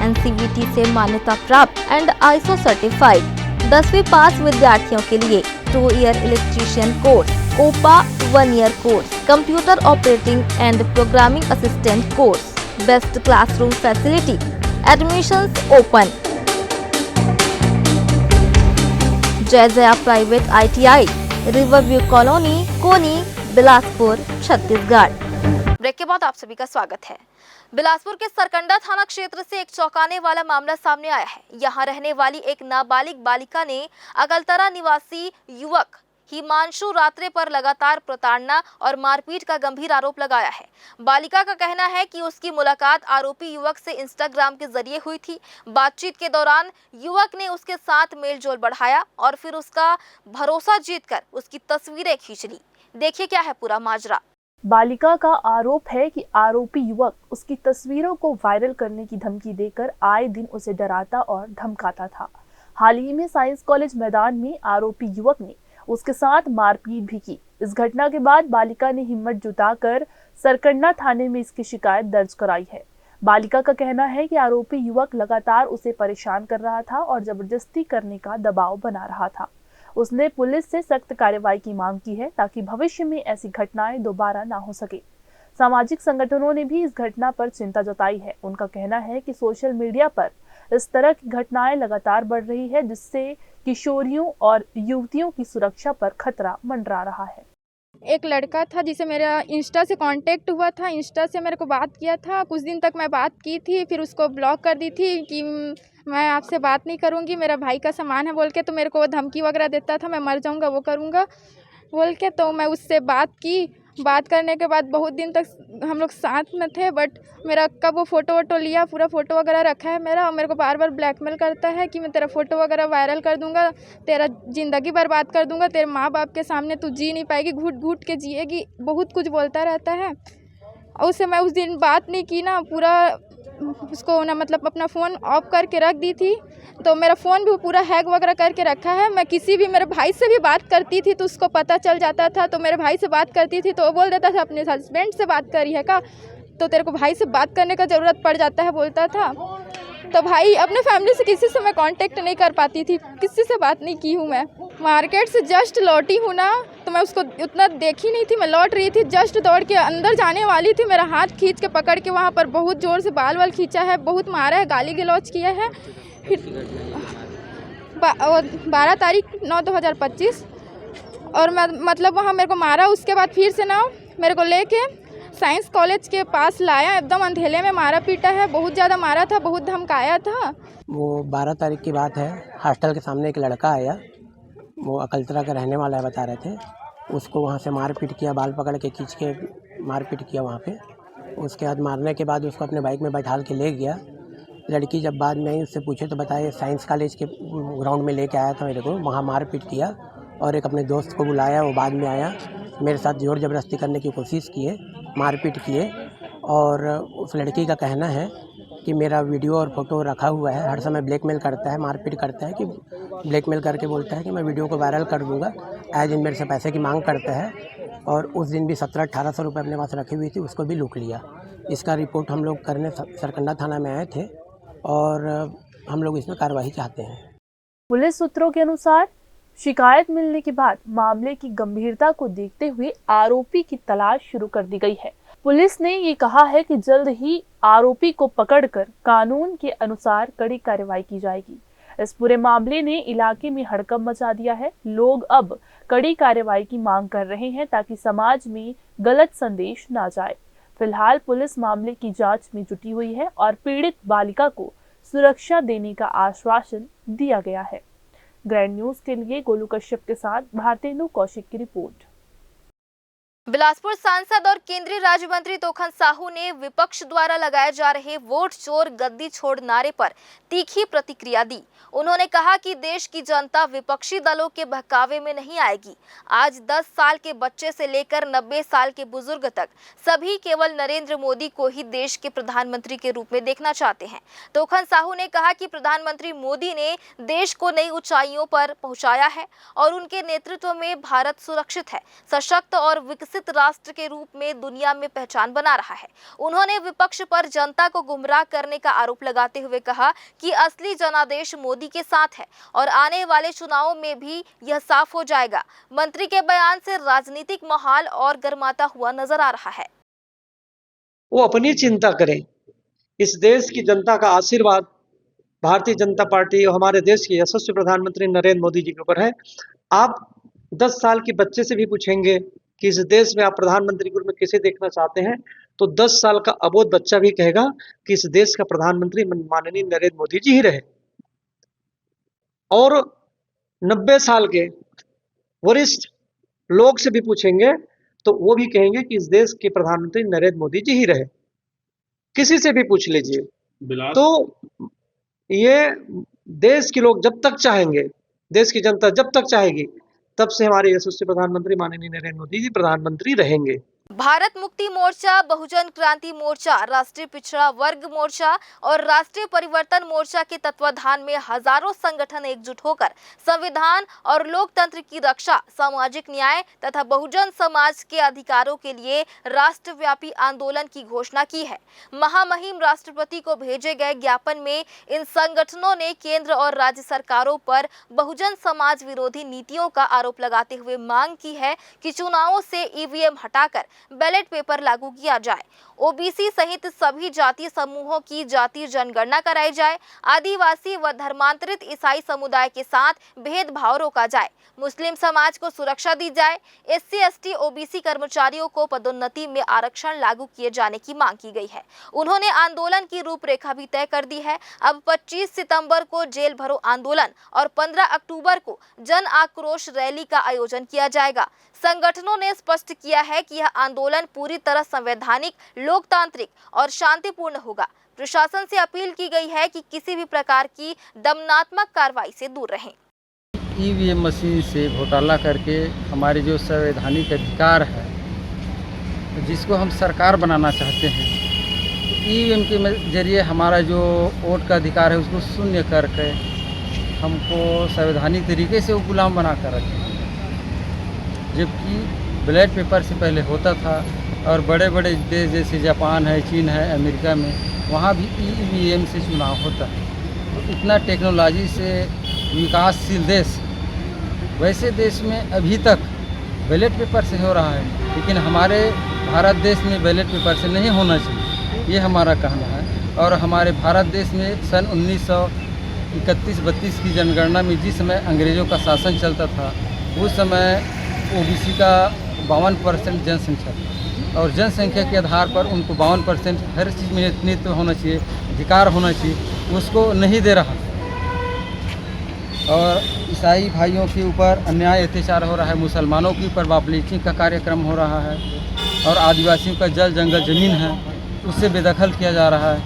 NCVT से मान्यता प्राप्त एंड ISO सर्टिफाइड 10वीं पास विद्यार्थियों के लिए 2 year electrician course, OPA 1 year course, computer operating and programming assistant course, best classroom facility, admissions open. Jaya private ITI, riverview colony, Koni, Bilaspur, Chhattisgarh. Break के बाद आप सभी का स्वागत है। बिलासपुर के सरकंडा थाना क्षेत्र से एक चौंकाने वाला मामला सामने आया है। यहां रहने वाली एक नाबालिग बालिका ने अगलतरा निवासी युवक हिमांशु रात्रे पर लगातार प्रताड़ना और मारपीट का गंभीर आरोप लगाया है। बालिका का कहना है कि उसकी मुलाकात आरोपी युवक से इंस्टाग्राम के जरिए हुई थी। बातचीत के दौरान युवक ने उसके साथ मेलजोल बढ़ाया और फिर उसका भरोसा जीतकर उसकी तस्वीरें खींच ली। देखिए क्या है पूरा माजरा। बालिका का आरोप है कि आरोपी युवक उसकी तस्वीरों को वायरल करने की धमकी देकर आए दिन उसे डराता और धमकाता था। हाल ही में साइंस कॉलेज मैदान में आरोपी युवक ने उसके साथ मारपीट भी की। इस घटना के बाद बालिका ने हिम्मत जुटाकर सरकंडा थाने में इसकी शिकायत दर्ज कराई है। बालिका का कहना है कि आरोपी युवक लगातार उसे परेशान कर रहा था और जबरदस्ती करने का दबाव बना रहा था। उसने पुलिस से सख्त कार्रवाई की मांग की है ताकि भविष्य में ऐसी घटनाएं दोबारा ना हो सके। सामाजिक संगठनों ने भी इस घटना पर चिंता जताई है। उनका कहना है कि सोशल मीडिया पर इस तरह की घटनाएं लगातार बढ़ रही है, जिससे किशोरियों और युवतियों की सुरक्षा पर खतरा मंडरा रहा है। एक लड़का था जिसे मेरा इंस्टा से कांटेक्ट हुआ था, इंस्टा से मेरे को बात किया था। कुछ दिन तक मैं बात की थी, फिर उसको ब्लॉक कर दी थी कि मैं आपसे बात नहीं करूंगी, मेरा भाई का सामान है बोल के। तो मेरे को वो धमकी वगैरह देता था, मैं मर जाऊंगा वो करूंगा बोल के। तो मैं उससे बात की, बात करने के बाद बहुत दिन तक हम लोग साथ में थे। बट मेरा कब वो फ़ोटो लिया, पूरा फ़ोटो वगैरह रखा है मेरा, और मेरे को बार बार ब्लैकमेल करता है कि मैं तेरा फ़ोटो वगैरह वायरल कर दूंगा, तेरा ज़िंदगी बर्बाद कर दूंगा, तेरे माँ बाप के सामने तू जी नहीं पाएगी, घुट घुट के जिएगी, बहुत कुछ बोलता रहता है। और उससे मैं उस दिन बात नहीं की ना, पूरा उसको ना मतलब अपना फ़ोन ऑफ करके रख दी थी। तो मेरा फ़ोन भी पूरा हैक वगैरह करके रखा है। मैं किसी भी मेरे भाई से भी बात करती थी तो उसको पता चल जाता था। तो मेरे भाई से बात करती थी तो वो बोल देता था अपने हस्बैंड से बात करी है का, तो तेरे को भाई से बात करने का ज़रूरत पड़ जाता है बोलता था। तो भाई अपने फैमिली से किसी से मैं कांटेक्ट नहीं कर पाती थी, किसी से बात नहीं की हूँ। मैं मार्केट से जस्ट लौटी हूँ ना, तो मैं उसको उतना देखी नहीं थी। मैं लौट रही थी, जस्ट दौड़ के अंदर जाने वाली थी, मेरा हाथ खींच के पकड़ के वहाँ पर बहुत ज़ोर से बाल वाल खींचा है, बहुत मारा है, गाली गलौज किया है। फिर 12 तारीख 9/2025 और मैं मतलब वहाँ मेरे को मारा। उसके बाद फिर से ना मेरे को लेके साइंस कॉलेज के पास लाया, एकदम अंधेले में मारा पीटा है, बहुत ज़्यादा मारा था, बहुत धमकाया था। वो 12 तारीख की बात है, हॉस्टल के सामने एक लड़का आया, वो अकलतरा का रहने वाला है बता रहे थे। उसको वहाँ से मारपीट किया, बाल पकड़ के खींच के मारपीट किया वहाँ पे। उसके बाद मारने के बाद उसको अपने बाइक में बैठाल के ले गया। लड़की जब बाद में आई, उससे पूछे तो बताया साइंस कॉलेज के ग्राउंड में लेके आया था मेरे को, वहाँ मारपीट किया और एक अपने दोस्त को बुलाया, वो बाद में आया, मेरे साथ ज़ोर ज़बरदस्ती करने की कोशिश किए, मारपीट किए। और उस लड़की का कहना है कि मेरा वीडियो और फ़ोटो रखा हुआ है, हर समय ब्लैकमेल करता है, मारपीट करता है, कि ब्लैकमेल करके बोलता है कि मैं वीडियो को वायरल कर दूंगा। आज दिन मेरे से पैसे की मांग करता है और उस दिन भी 1700-1800 रुपये अपने पास रखी हुई थी, उसको भी लूट लिया। इसका रिपोर्ट हम लोग करने सरकंडा थाना में आए थे और हम लोग इसमें कार्रवाई चाहते हैं। पुलिस सूत्रों के अनुसार शिकायत मिलने के बाद मामले की गंभीरता को देखते हुए आरोपी की तलाश शुरू कर दी गई है। पुलिस ने ये कहा है कि जल्द ही आरोपी को पकड़कर कानून के अनुसार कड़ी कार्रवाई की जाएगी। इस पूरे मामले ने इलाके में हड़कंप मचा दिया है। लोग अब कड़ी कार्रवाई की मांग कर रहे हैं ताकि समाज में गलत संदेश ना जाए। फिलहाल पुलिस मामले की जांच में जुटी हुई है और पीड़ित बालिका को सुरक्षा देने का आश्वासन दिया गया है। ग्रैंड न्यूज के लिए गोलू कश्यप के साथ भारतेंदु कौशिक की रिपोर्ट। बिलासपुर सांसद और केंद्रीय राज्य मंत्री तोखन साहू ने विपक्ष द्वारा लगाए जा रहे वोट चोर गद्दी छोड़ नारे पर तीखी प्रतिक्रिया दी। उन्होंने कहा कि देश की जनता विपक्षी दलों के बहकावे में नहीं आएगी। आज 10 साल के बच्चे से लेकर 90 साल के बुजुर्ग तक सभी केवल नरेंद्र मोदी को ही देश के प्रधानमंत्री के रूप में देखना चाहते हैं। तोखन साहू ने कहा कि प्रधानमंत्री मोदी ने देश को नई ऊंचाइयों पर पहुंचाया है और उनके नेतृत्व में भारत सुरक्षित है, सशक्त और विकसित राष्ट्र के रूप में दुनिया में पहचान बना रहा है। उन्होंने विपक्ष पर जनता को गुमराह करने का आरोप लगाते हुए कहा कि असली जनादेश मोदी के साथ है और आने वाले चुनावों में भी यह साफ हो जाएगा। मंत्री के बयान से राजनीतिक माहौल और गर्माता हुआ नजर आ रहा है। वो अपनी चिंता करें। इस देश की जनता का आशीर्वाद भारतीय जनता पार्टी और हमारे देश के यशस्वी प्रधानमंत्री नरेंद्र मोदी जी के ऊपर है। आप 10 साल के बच्चे से भी पूछेंगे कि इस देश में आप प्रधानमंत्री के रूप में किसे देखना चाहते हैं, तो 10 साल का अबोध बच्चा भी कहेगा कि इस देश का प्रधानमंत्री माननीय नरेंद्र मोदी जी ही रहे। और 90 साल के वरिष्ठ लोग से भी पूछेंगे तो वो भी कहेंगे कि इस देश के प्रधानमंत्री नरेंद्र मोदी जी ही रहे। किसी से भी पूछ लीजिए। तो ये देश के लोग जब तक चाहेंगे, देश की जनता जब तक चाहेगी, तब से हमारे यशस्वी प्रधानमंत्री माननीय नरेंद्र मोदी जी प्रधानमंत्री रहेंगे। भारत मुक्ति मोर्चा, बहुजन क्रांति मोर्चा, राष्ट्रीय पिछड़ा वर्ग मोर्चा और राष्ट्रीय परिवर्तन मोर्चा के तत्वाधान में हजारों संगठन एकजुट होकर संविधान और लोकतंत्र की रक्षा, सामाजिक न्याय तथा बहुजन समाज के अधिकारों के लिए राष्ट्रव्यापी आंदोलन की घोषणा की है। महामहिम राष्ट्रपति को भेजे गए ज्ञापन में इन संगठनों ने केंद्र और राज्य सरकारों पर बहुजन समाज विरोधी नीतियों का आरोप लगाते हुए मांग की है कि चुनावों से ईवीएम हटाकर बैलेट पेपर लागू किया जाए, ओबीसी सहित सभी जातीय समूहों की जातीय जनगणना कराई जाए, आदिवासी व धर्मांतरित ईसाई समुदाय के साथ भेदभाव रोका जाए, मुस्लिम समाज को सुरक्षा दी जाए, एससी, एसटी, ओबीसी कर्मचारियों को पदोन्नति में आरक्षण लागू किए जाने की मांग की गई है। उन्होंने आंदोलन की रूपरेखा भी तय कर दी है। अब 25 सितंबर को जेल भरो आंदोलन और 15 अक्टूबर को जन आक्रोश रैली का आयोजन किया जाएगा। संगठनों ने स्पष्ट किया है कि यह आंदोलन पूरी तरह संवैधानिक, लोकतांत्रिक और शांतिपूर्ण होगा। प्रशासन से अपील की गई है कि किसी भी प्रकार की दमनात्मक कार्रवाई से दूर रहें। ईवीएम मशीन से घोटाला करके हमारे जो संवैधानिक अधिकार है, जिसको हम सरकार बनाना चाहते हैं, ईवीएम के जरिए हमारा जो वोट का अधिकार है उसको शून्य करके हमको संवैधानिक तरीके से वो गुलाम बना कर रखे। जबकि बैलेट पेपर से पहले होता था और बड़े बड़े देश जैसे जापान है, चीन है, अमेरिका में वहाँ भी ईवीएम से चुनाव होता है। तो इतना टेक्नोलॉजी से विकासशील देश, वैसे देश में अभी तक बैलेट पेपर से हो रहा है, लेकिन हमारे भारत देश में बैलेट पेपर से नहीं होना चाहिए, ये हमारा कहना है। और हमारे भारत देश में सन 1931-32 की जनगणना में जिस समय अंग्रेज़ों का शासन चलता था, उस समय ओबीसी का 52% जनसंख्या था और जनसंख्या के आधार पर उनको 52% हर चीज़ में नेतृत्व होना चाहिए, अधिकार होना चाहिए, उसको नहीं दे रहा। और ईसाई भाइयों के ऊपर अन्याय अत्याचार हो रहा है, मुसलमानों के ऊपर बापलीचिंग का कार्यक्रम हो रहा है और आदिवासियों का जल जंगल ज़मीन है उससे बेदखल किया जा रहा है।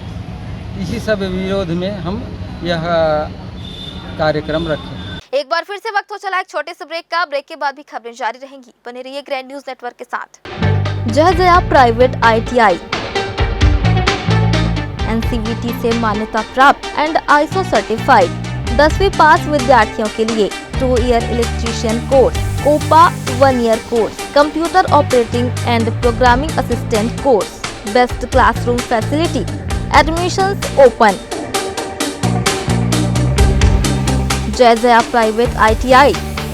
इसी सब विरोध में हम यह कार्यक्रम रखें। एक बार फिर से वक्त हो चला एक छोटे से ब्रेक का। ब्रेक के बाद भी खबरें जारी रहेंगी। बने रहिए ग्रैंड न्यूज नेटवर्क के साथ। जहजया प्राइवेट ITI NCVT से मान्यता प्राप्त एंड ISO सर्टिफाइड 10वीं पास विद्यार्थियों के लिए 2 year electrician course, COPA 1 year course, computer operating and programming assistant course, best classroom facility, admissions open. Jaijaya private ITI,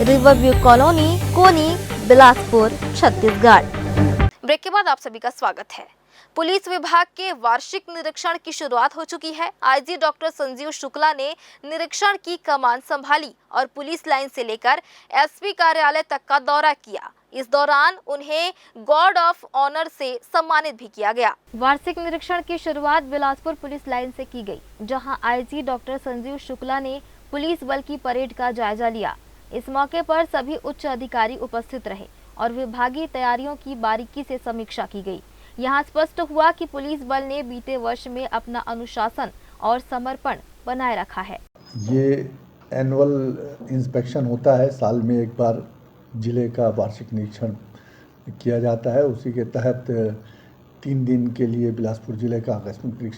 riverview colony, Koni, Bilaspur, Chhattisgarh. Break के बाद आप सभी का स्वागत है। पुलिस विभाग के वार्षिक निरीक्षण की शुरुआत हो चुकी है। आईजी डॉक्टर संजीव शुक्ला ने निरीक्षण की कमान संभाली और पुलिस लाइन से लेकर एसपी कार्यालय तक का दौरा किया। इस दौरान उन्हें गार्ड ऑफ ऑनर से सम्मानित भी किया गया। वार्षिक निरीक्षण की शुरुआत बिलासपुर पुलिस लाइन से की गई, जहां आईजी डॉक्टर संजीव शुक्ला ने पुलिस बल की परेड का जायजा लिया। इस मौके पर सभी उच्च अधिकारी उपस्थित रहे और विभागीय तैयारियों की बारीकी से समीक्षा की गई। यहां स्पष्ट हुआ कि पुलिस बल ने बीते वर्ष में अपना अनुशासन और समर्पण बनाए रखा है। ये एनुअल इंस्पेक्शन होता है, साल में एक बार जिले का वार्षिक निरीक्षण किया जाता है। उसी के तहत 3 दिन के लिए बिलासपुर जिले का आकस्मिक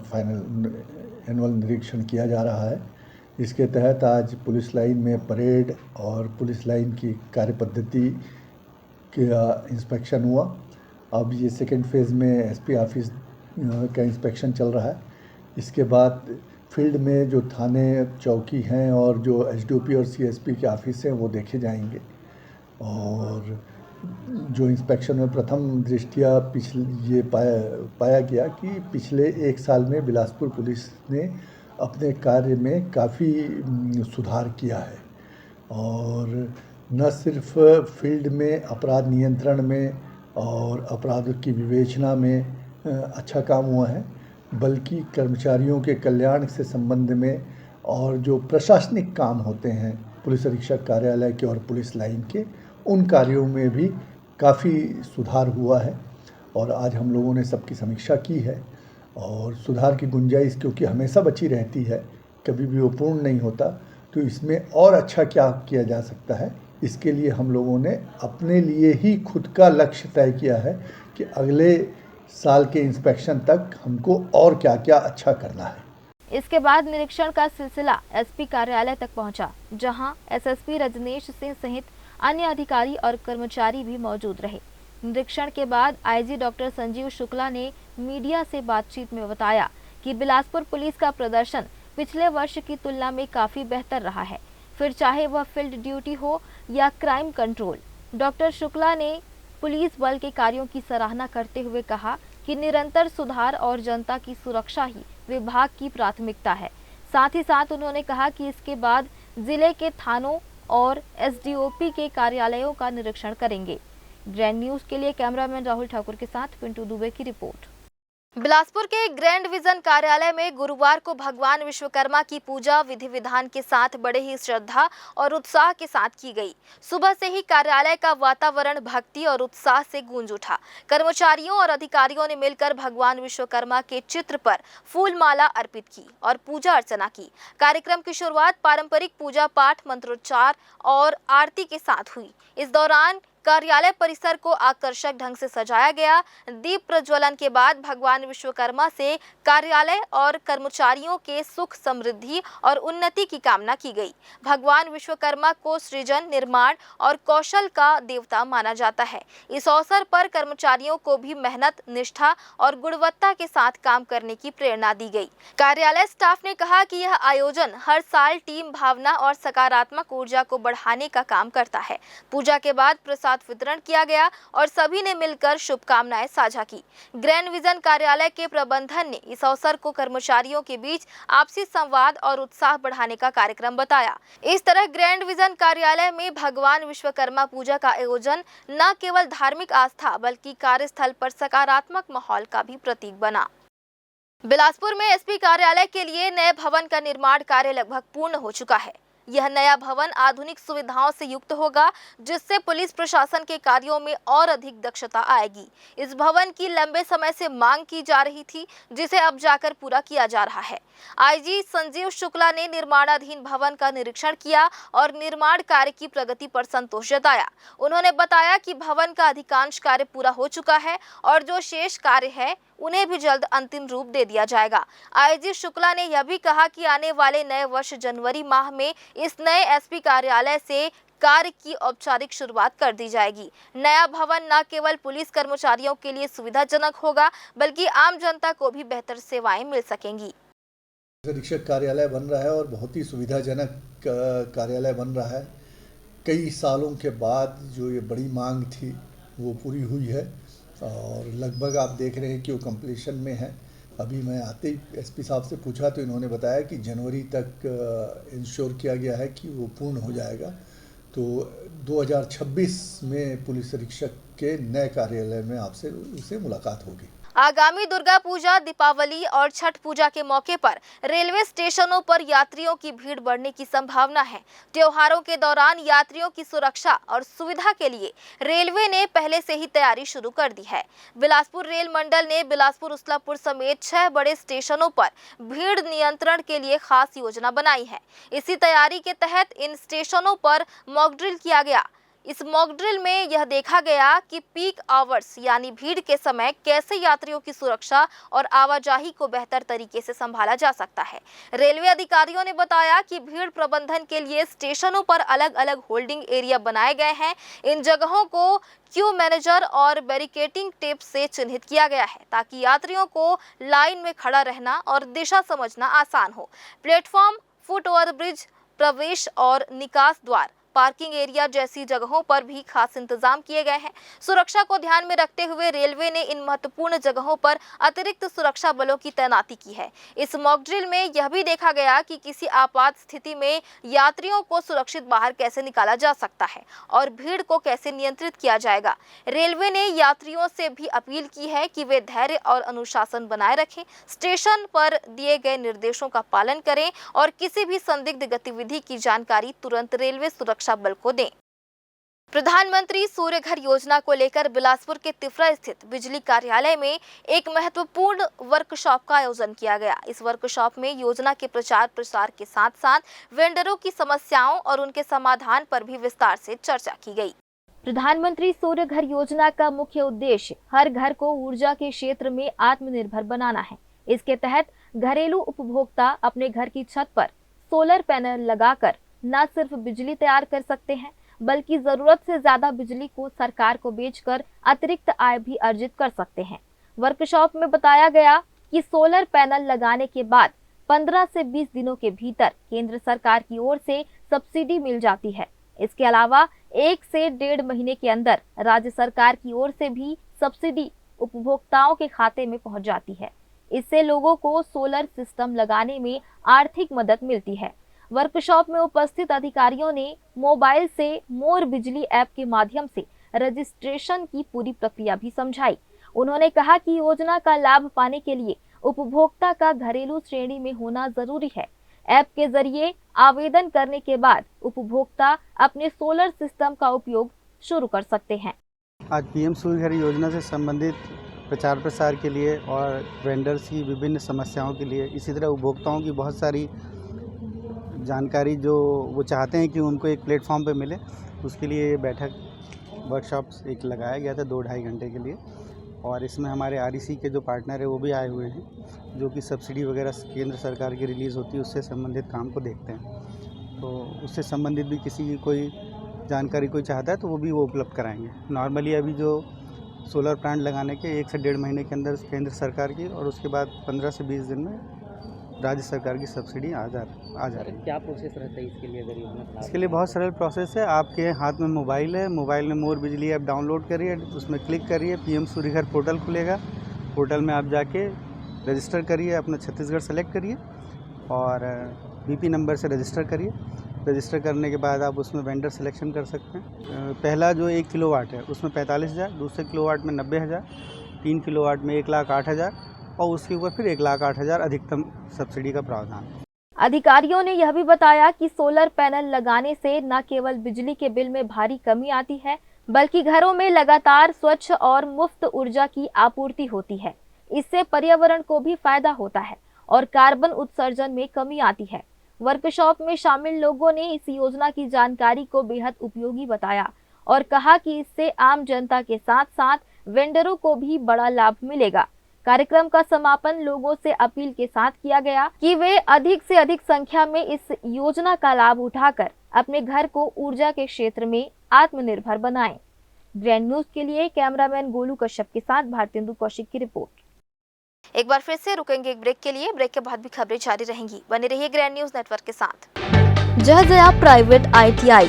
फाइनल एनुअल निरीक्षण किया जा रहा है। इसके तहत आज पुलिस लाइन में परेड और पुलिस लाइन की कार्यपद्धति का इंस्पेक्शन हुआ। अब ये सेकेंड फेज़ में एसपी ऑफिस का इंस्पेक्शन चल रहा है। इसके बाद फील्ड में जो थाने चौकी हैं और जो एसडीओपी और सीएसपी के ऑफिस हैं वो देखे जाएंगे। और जो इंस्पेक्शन में प्रथम दृष्टिया ये पाया गया कि पिछले 1 साल में बिलासपुर पुलिस ने अपने कार्य में काफ़ी सुधार किया है और न सिर्फ फील्ड में अपराध नियंत्रण में और अपराधों की विवेचना में अच्छा काम हुआ है, बल्कि कर्मचारियों के कल्याण से संबंध में और जो प्रशासनिक काम होते हैं पुलिस अधीक्षक कार्यालय के और पुलिस लाइन के, उन कार्यों में भी काफ़ी सुधार हुआ है। और आज हम लोगों ने सबकी समीक्षा की है और सुधार की गुंजाइश क्योंकि हमेशा बची रहती है, कभी भी वो पूर्ण नहीं होता, तो इसमें और अच्छा क्या किया जा सकता है, इसके लिए हम लोगों ने अपने लिए ही खुद का लक्ष्य तय किया है कि अगले साल के इंस्पेक्शन तक हमको और क्या क्या अच्छा करना है। इसके बाद निरीक्षण का सिलसिला एसपी कार्यालय तक पहुंचा, जहां एसएसपी रजनीश सिंह सहित अन्य अधिकारी और कर्मचारी भी मौजूद रहे। निरीक्षण के बाद आईजी डॉक्टर संजीव शुक्ला ने मीडिया से बातचीत में बताया कि बिलासपुर पुलिस का प्रदर्शन पिछले वर्ष की तुलना में काफी बेहतर रहा है, फिर चाहे वह फील्ड ड्यूटी हो या क्राइम कंट्रोल। डॉक्टर शुक्ला ने पुलिस बल के कार्यों की सराहना करते हुए कहा कि निरंतर सुधार और जनता की सुरक्षा ही विभाग की प्राथमिकता है। साथ ही साथ उन्होंने कहा कि इसके बाद जिले के थानों और एसडीओपी के कार्यालयों का निरीक्षण करेंगे। ग्रैंड न्यूज के लिए कैमरामैन राहुल ठाकुर के साथ पिंटू दुबे की रिपोर्ट। बिलासपुर के ग्रैंड विजन कार्यालय में गुरुवार को भगवान विश्वकर्मा की पूजा विधि विधान के साथ बड़े ही श्रद्धा और उत्साह के साथ की गई। सुबह से ही कार्यालय का वातावरण भक्ति और उत्साह से गूंज उठा। कर्मचारियों और अधिकारियों ने मिलकर भगवान विश्वकर्मा के चित्र पर फूल माला अर्पित की और पूजा अर्चना की। कार्यक्रम की शुरुआत पारंपरिक पूजा पाठ, मंत्रोच्चार और आरती के साथ हुई। इस दौरान कार्यालय परिसर को आकर्षक ढंग से सजाया गया। दीप प्रज्वलन के बाद भगवान विश्वकर्मा से कार्यालय और कर्मचारियों के सुख, समृद्धि और उन्नति की कामना की गई। भगवान विश्वकर्मा को सृजन, निर्माण और कौशल का देवता माना जाता है। इस अवसर पर कर्मचारियों को भी मेहनत, निष्ठा और गुणवत्ता के साथ काम करने की प्रेरणा दी गई। कार्यालय स्टाफ ने कहा कि यह आयोजन हर साल टीम भावना और सकारात्मक ऊर्जा को बढ़ाने का काम करता है। पूजा के बाद प्रसाद वितरण किया गया और सभी ने मिलकर शुभकामनाएं साझा की। ग्रैंड विजन कार्यालय के प्रबंधन ने इस अवसर को कर्मचारियों के बीच आपसी संवाद और उत्साह बढ़ाने का कार्यक्रम बताया। इस तरह ग्रैंड विजन कार्यालय में भगवान विश्वकर्मा पूजा का आयोजन न केवल धार्मिक आस्था बल्कि कार्यस्थल पर सकारात्मक माहौल का भी प्रतीक बना। बिलासपुर में एसपी कार्यालय के लिए नए भवन का निर्माण कार्य लगभग पूर्ण हो चुका है। यह नया भवन आधुनिक सुविधाओं से युक्त होगा, जिससे पुलिस प्रशासन के कार्यों में और अधिक दक्षता आएगी। इस भवन की लंबे समय से मांग की जा रही थी, जिसे अब जाकर पूरा किया जा रहा है। आईजी संजीव शुक्ला ने निर्माणाधीन भवन का निरीक्षण किया और निर्माण कार्य की प्रगति पर संतोष जताया। उन्होंने बताया कि भवन का अधिकांश कार्य पूरा हो चुका है और जो शेष कार्य है उन्हें भी जल्द अंतिम रूप दे दिया जाएगा। आईजी शुक्ला ने यह भी कहा कि आने वाले नए वर्ष जनवरी माह में इस नए एसपी कार्यालय से कार्य की औपचारिक शुरुआत कर दी जाएगी। नया भवन न केवल पुलिस कर्मचारियों के लिए सुविधाजनक होगा, बल्कि आम जनता को भी बेहतर सेवाएं मिल सकेंगी। अधीक्षक कार्यालय बन रहा है और बहुत ही सुविधाजनक कार्यालय बन रहा है। कई सालों के बाद जो ये बड़ी मांग थी वो पूरी हुई है और लगभग आप देख रहे हैं कि वो कंप्लीशन में है। अभी मैं आते ही एसपी साहब से पूछा तो इन्होंने बताया कि जनवरी तक इंश्योर किया गया है कि वो पूर्ण हो जाएगा। तो 2026 में पुलिस अधीक्षक के नए कार्यालय में आपसे उससे मुलाकात होगी। आगामी दुर्गा पूजा, दीपावली और छठ पूजा के मौके पर रेलवे स्टेशनों पर यात्रियों की भीड़ बढ़ने की संभावना है। त्योहारों के दौरान यात्रियों की सुरक्षा और सुविधा के लिए रेलवे ने पहले से ही तैयारी शुरू कर दी है। बिलासपुर रेल मंडल ने बिलासपुर, उसलापुर समेत 6 बड़े स्टेशनों पर भीड़ नियंत्रण के लिए खास योजना बनाई है। इसी तैयारी के तहत इन स्टेशनों पर मॉक ड्रिल किया गया। इस मॉक ड्रिल में यह देखा गया कि पीक आवर्स यानी भीड़ के समय कैसे यात्रियों की सुरक्षा और आवाजाही को बेहतर तरीके से संभाला जा सकता है। रेलवे अधिकारियों ने बताया कि भीड़ प्रबंधन के लिए स्टेशनों पर अलग अलग होल्डिंग एरिया बनाए गए हैं। इन जगहों को क्यू मैनेजर और बैरिकेडिंग टेप से चिन्हित किया गया है ताकि यात्रियों को लाइन में खड़ा रहना और दिशा समझना आसान हो। प्लेटफॉर्म, फुट ओवर ब्रिज, प्रवेश और निकास द्वार, पार्किंग एरिया जैसी जगहों पर भी खास इंतजाम किए गए हैं। सुरक्षा को ध्यान में रखते हुए रेलवे ने इन महत्वपूर्ण जगहों पर अतिरिक्त सुरक्षा बलों की तैनाती की है। इस मॉक ड्रिल में यह भी देखा गया कि किसी आपात स्थिति में यात्रियों को सुरक्षित बाहर कैसे निकाला जा सकता है और भीड़ को कैसे नियंत्रित किया जाएगा। रेलवे ने यात्रियों से भी अपील की है कि वे धैर्य और अनुशासन बनाए रखें, स्टेशन पर दिए गए निर्देशों का पालन करें और किसी भी संदिग्ध गतिविधि की जानकारी तुरंत रेलवे सुरक्षा बल को दें। प्रधानमंत्री सूर्य घर योजना को लेकर बिलासपुर के तिफरा स्थित बिजली कार्यालय में एक महत्वपूर्ण वर्कशॉप का आयोजन किया गया। इस वर्कशॉप में योजना के प्रचार प्रसार के साथ साथ वेंडरों की समस्याओं और उनके समाधान पर भी विस्तार से चर्चा की गई। प्रधानमंत्री सूर्य घर योजना का मुख्य उद्देश्य हर घर को ऊर्जा के क्षेत्र में आत्मनिर्भर बनाना है। इसके तहत घरेलू उपभोक्ता अपने घर की छत पर सोलर पैनल लगाकर न सिर्फ बिजली तैयार कर सकते हैं बल्कि जरूरत से ज्यादा बिजली को सरकार को बेचकर अतिरिक्त आय भी अर्जित कर सकते हैं। वर्कशॉप में बताया गया कि सोलर पैनल लगाने के बाद 15 से 20 दिनों के भीतर केंद्र सरकार की ओर से सब्सिडी मिल जाती है। इसके अलावा 1 से 1.5 महीने के अंदर राज्य सरकार की ओर से भी सब्सिडी उपभोक्ताओं के खाते में पहुंच जाती है। इससे लोगों को सोलर सिस्टम लगाने में आर्थिक मदद मिलती है। वर्कशॉप में उपस्थित अधिकारियों ने मोबाइल से मोर बिजली ऐप के माध्यम से रजिस्ट्रेशन की पूरी प्रक्रिया भी समझाई। उन्होंने कहा कि योजना का लाभ पाने के लिए उपभोक्ता का घरेलू श्रेणी में होना जरूरी है। ऐप के जरिए आवेदन करने के बाद उपभोक्ता अपने सोलर सिस्टम का उपयोग शुरू कर सकते हैं। आज पीएम सूर्य घर योजना से संबंधित प्रचार प्रसार के लिए और वेंडर्स की विभिन्न समस्याओं के लिए, इसी तरह उपभोक्ताओं की बहुत सारी जानकारी जो वो चाहते हैं कि उनको एक प्लेटफॉर्म पे मिले, उसके लिए ये बैठक वर्कशॉप्स एक लगाया गया था 2-2.5 घंटे के लिए। और इसमें हमारे आरईसी के जो पार्टनर है वो भी आए हुए हैं, जो कि सब्सिडी वगैरह केंद्र सरकार की रिलीज़ होती है उससे संबंधित काम को देखते हैं। तो उससे संबंधित भी किसी की कोई जानकारी कोई चाहता है तो वो भी वो उपलब्ध कराएंगे। नॉर्मली अभी जो सोलर प्लांट लगाने के 1 से 1.5 महीने के अंदर केंद्र सरकार की और उसके बाद 15 से 20 दिन में राज्य सरकार की सब्सिडी आ जा रही है। क्या प्रोसेस रहता है इसके लिए? अगर योजना इसके लिए बहुत सरल प्रोसेस है। आपके हाथ में मोबाइल है, मोबाइल में मोर बिजली ऐप डाउनलोड करिए, उसमें क्लिक करिए, पीएम सूर्य घर पोर्टल खुलेगा। पोर्टल में आप जाके रजिस्टर करिए, अपना छत्तीसगढ़ सेलेक्ट करिए और बीपी नंबर से रजिस्टर करिए। रजिस्टर करने के बाद आप उसमें वेंडर सिलेक्शन कर सकते हैं। पहला जो 1 किलोवाट है उसमें 45,000, दूसरे किलोवाट में 90,000, 3 किलोवाट में 1,08,000 और उसके ऊपर फिर 1,08,000 अधिकतम सब्सिडी का प्रावधान। अधिकारियों ने यह भी बताया कि सोलर पैनल लगाने से न केवल बिजली के बिल में भारी कमी आती है बल्कि घरों में लगातार स्वच्छ और मुफ्त ऊर्जा की आपूर्ति होती है। इससे पर्यावरण को भी फायदा होता है और कार्बन उत्सर्जन में कमी आती है। वर्कशॉप में शामिल लोगों ने इस योजना की जानकारी को बेहद उपयोगी बताया और कहा कि इससे आम जनता के साथ साथ वेंडरों को भी बड़ा लाभ मिलेगा। कार्यक्रम का समापन लोगों से अपील के साथ किया गया कि वे अधिक से अधिक संख्या में इस योजना का लाभ उठाकर अपने घर को ऊर्जा के क्षेत्र में आत्मनिर्भर बनाएं। ग्रैंड न्यूज के लिए कैमरामैन गोलू कश्यप के साथ भारतेंदु कौशिक की रिपोर्ट। एक बार फिर से रुकेंगे एक ब्रेक के लिए। ब्रेक के बाद भी खबरें जारी रहेंगी। बने रहिए ग्रैंड न्यूज नेटवर्क के साथ। जय जया प्राइवेट ITI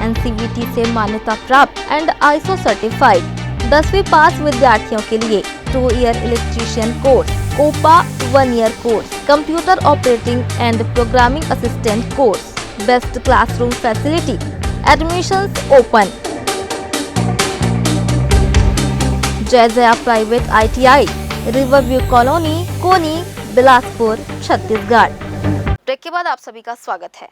NCVT से मान्यता प्राप्त एंड ISO सर्टिफाइड 10वीं पास विद्यार्थियों के लिए 2 year electrician course, COPA 1 year course, computer operating and programming assistant course, best classroom facility, admissions open. Jai Jaya private ITI, riverview colony, Koni, Bilaspur, Chhattisgarh. Break के बाद आप सभी का स्वागत है।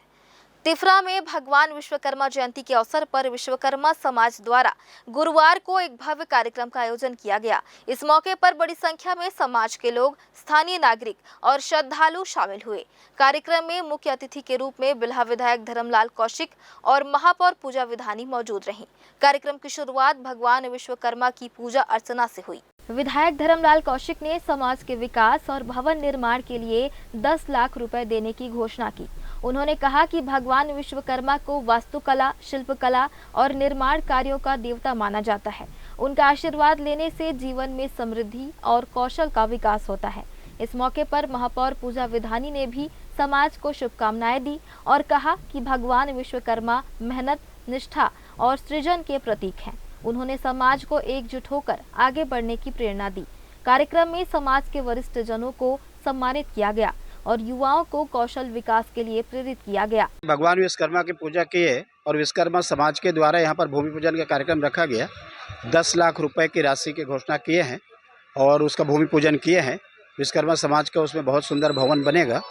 तिफरा में भगवान विश्वकर्मा जयंती के अवसर पर विश्वकर्मा समाज द्वारा गुरुवार को एक भव्य कार्यक्रम का आयोजन किया गया। इस मौके पर बड़ी संख्या में समाज के लोग, स्थानीय नागरिक और श्रद्धालु शामिल हुए। कार्यक्रम में मुख्य अतिथि के रूप में बिल्हा विधायक धर्मलाल कौशिक और महापौर पूजा विधानी मौजूद रहीं। कार्यक्रम की शुरुआत भगवान विश्वकर्मा की पूजा अर्चना से हुई। विधायक धर्मलाल कौशिक ने समाज के विकास और भवन निर्माण के लिए 10 लाख रुपए देने की घोषणा की। उन्होंने कहा कि भगवान विश्वकर्मा को वास्तुकला, शिल्पकला और निर्माण कार्यों का देवता माना जाता है। उनका आशीर्वाद लेने से जीवन में समृद्धि और कौशल का विकास होता है। इस मौके पर महापौर पूजा विधानी ने भी समाज को शुभकामनाएं दी और कहा कि भगवान विश्वकर्मा मेहनत, निष्ठा और सृजन के प्रतीक हैं। उन्होंने समाज को एकजुट होकर आगे बढ़ने की प्रेरणा दी। कार्यक्रम में समाज के वरिष्ठ जनों को सम्मानित किया गया और युवाओं को कौशल विकास के लिए प्रेरित किया गया। भगवान विश्वकर्मा की पूजा किए और विश्वकर्मा समाज के द्वारा यहाँ पर भूमि पूजन का कार्यक्रम रखा गया। 10 लाख रुपए की राशि की घोषणा किए हैं और उसका भूमि पूजन किए हैं। विश्वकर्मा समाज का उसमें बहुत सुंदर भवन बनेगा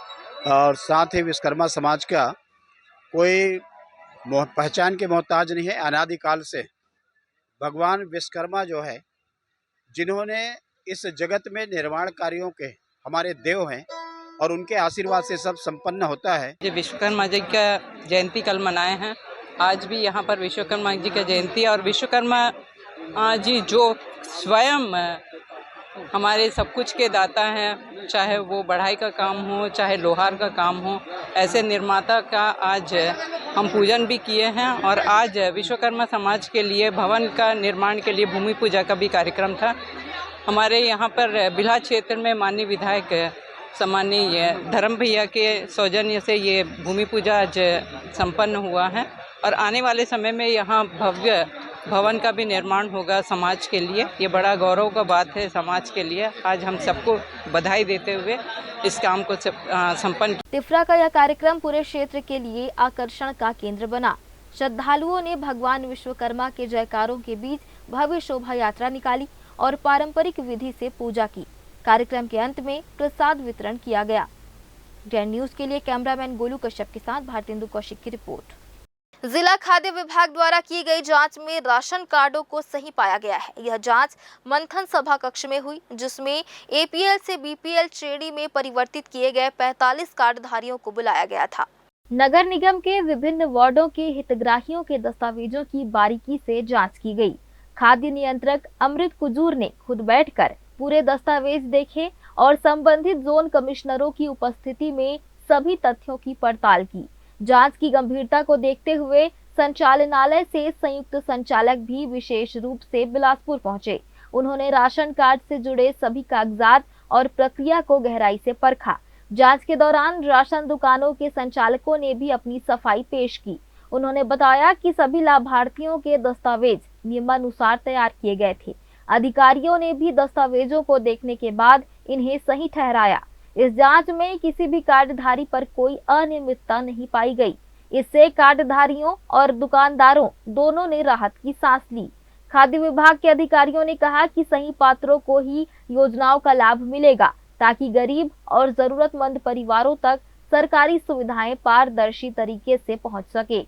और साथ ही विश्वकर्मा समाज का कोई पहचान के मोहताज नहीं है। अनादिकाल से भगवान विश्वकर्मा जो है, जिन्होंने इस जगत में निर्माण कार्यों के हमारे देव हैं और उनके आशीर्वाद से सब संपन्न होता है। विश्वकर्मा जी का जयंती कल मनाए हैं। आज भी यहाँ पर विश्वकर्मा जी का जयंती और विश्वकर्मा जी जो स्वयं हमारे सब कुछ के दाता हैं, चाहे वो बढ़ाई का काम हो, चाहे लोहार का काम हो, ऐसे निर्माता का आज हम पूजन भी किए हैं। और आज विश्वकर्मा समाज के लिए भवन का निर्माण के लिए भूमि पूजा का भी कार्यक्रम था। हमारे यहाँ पर बिल्हा क्षेत्र में माननीय विधायक सम्मानीय धर्म भैया के सौजन्य से ये भूमि पूजा आज संपन्न हुआ है और आने वाले समय में यहाँ भव्य भवन का भी निर्माण होगा समाज के लिए। ये बड़ा गौरव का बात है समाज के लिए। आज हम सबको बधाई देते हुए इस काम को संपन्न। तिफरा का यह कार्यक्रम पूरे क्षेत्र के लिए आकर्षण का केंद्र बना। श्रद्धालुओं ने भगवान विश्वकर्मा के जयकारों के बीच भव्य शोभा यात्रा निकाली और पारंपरिक विधि से पूजा की। कार्यक्रम के अंत में प्रसाद वितरण किया गया। ग्रैंड न्यूज के लिए कैमरामैन गोलू कश्यप के साथ भारतेंदु कौशिक की रिपोर्ट। जिला खाद्य विभाग द्वारा की गई जांच में राशन कार्डों को सही पाया गया है। यह जांच मंथन सभा कक्ष में हुई, जिसमें APL से BPL श्रेणी में परिवर्तित किए गए 45 कार्डधारियों को बुलाया गया था। नगर निगम के विभिन्न वार्डों के हितग्राहियों के दस्तावेजों की बारीकी से जांच की गई। खाद्य नियंत्रक अमृत कुजूर ने खुद बैठकर पूरे दस्तावेज देखे और संबंधित जोन कमिश्नरों की उपस्थिति में सभी तथ्यों की पड़ताल की। जांच की गंभीरता को देखते हुए संचालनालय से संयुक्त संचालक भी विशेष रूप से बिलासपुर पहुंचे। उन्होंने राशन कार्ड से जुड़े सभी कागजात और प्रक्रिया को गहराई से परखा। जांच के दौरान राशन दुकानों के संचालकों ने भी अपनी सफाई पेश की। उन्होंने बताया कि सभी लाभार्थियों के दस्तावेज नियमानुसार तैयार किए गए थे। अधिकारियों ने भी दस्तावेजों को देखने के बाद इन्हें सही ठहराया। इस जांच में किसी भी कार्डधारी पर कोई अनियमितता नहीं पाई गई। इससे कार्डधारियों और दुकानदारों दोनों ने राहत की सांस ली। खाद्य विभाग के अधिकारियों ने कहा कि सही पात्रों को ही योजनाओं का लाभ मिलेगा, ताकि गरीब और जरूरतमंद परिवारों तक सरकारी सुविधाएं पारदर्शी तरीके से पहुंच सके।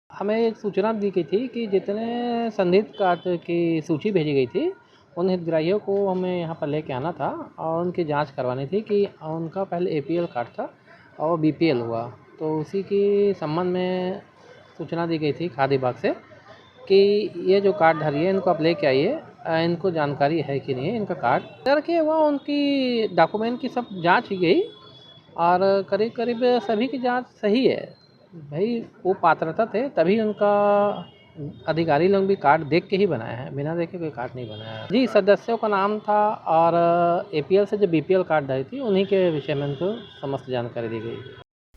हमें एक सूचना दी गई थी कि जितने संदिग्ध कार्ड की सूची भेजी गई थी, उन हितग्राहियों को हमें यहाँ पर लेके आना था और उनकी जांच करवानी थी कि उनका पहले APL कार्ड था और BPL हुआ। तो उसी के संबंध में सूचना दी गई थी खाद्य विभाग से कि ये जो कार्डधारी है इनको आप लेके आइए, इनको जानकारी है कि नहीं इनका कार्ड करके वह उनकी डॉक्यूमेंट की सब जाँच की गई और करीब करीब सभी की जाँच सही है। भाई वो पात्रता थे तभी उनका अधिकारी लोग भी कार्ड देख के ही बनाया है, बिना देखे कोई कार्ड नहीं बनाया है। जी, सदस्यों का नाम था और APL से जो BPL कार्ड आई थी उन्हीं के विषय में उनको समस्त जानकारी दी गई।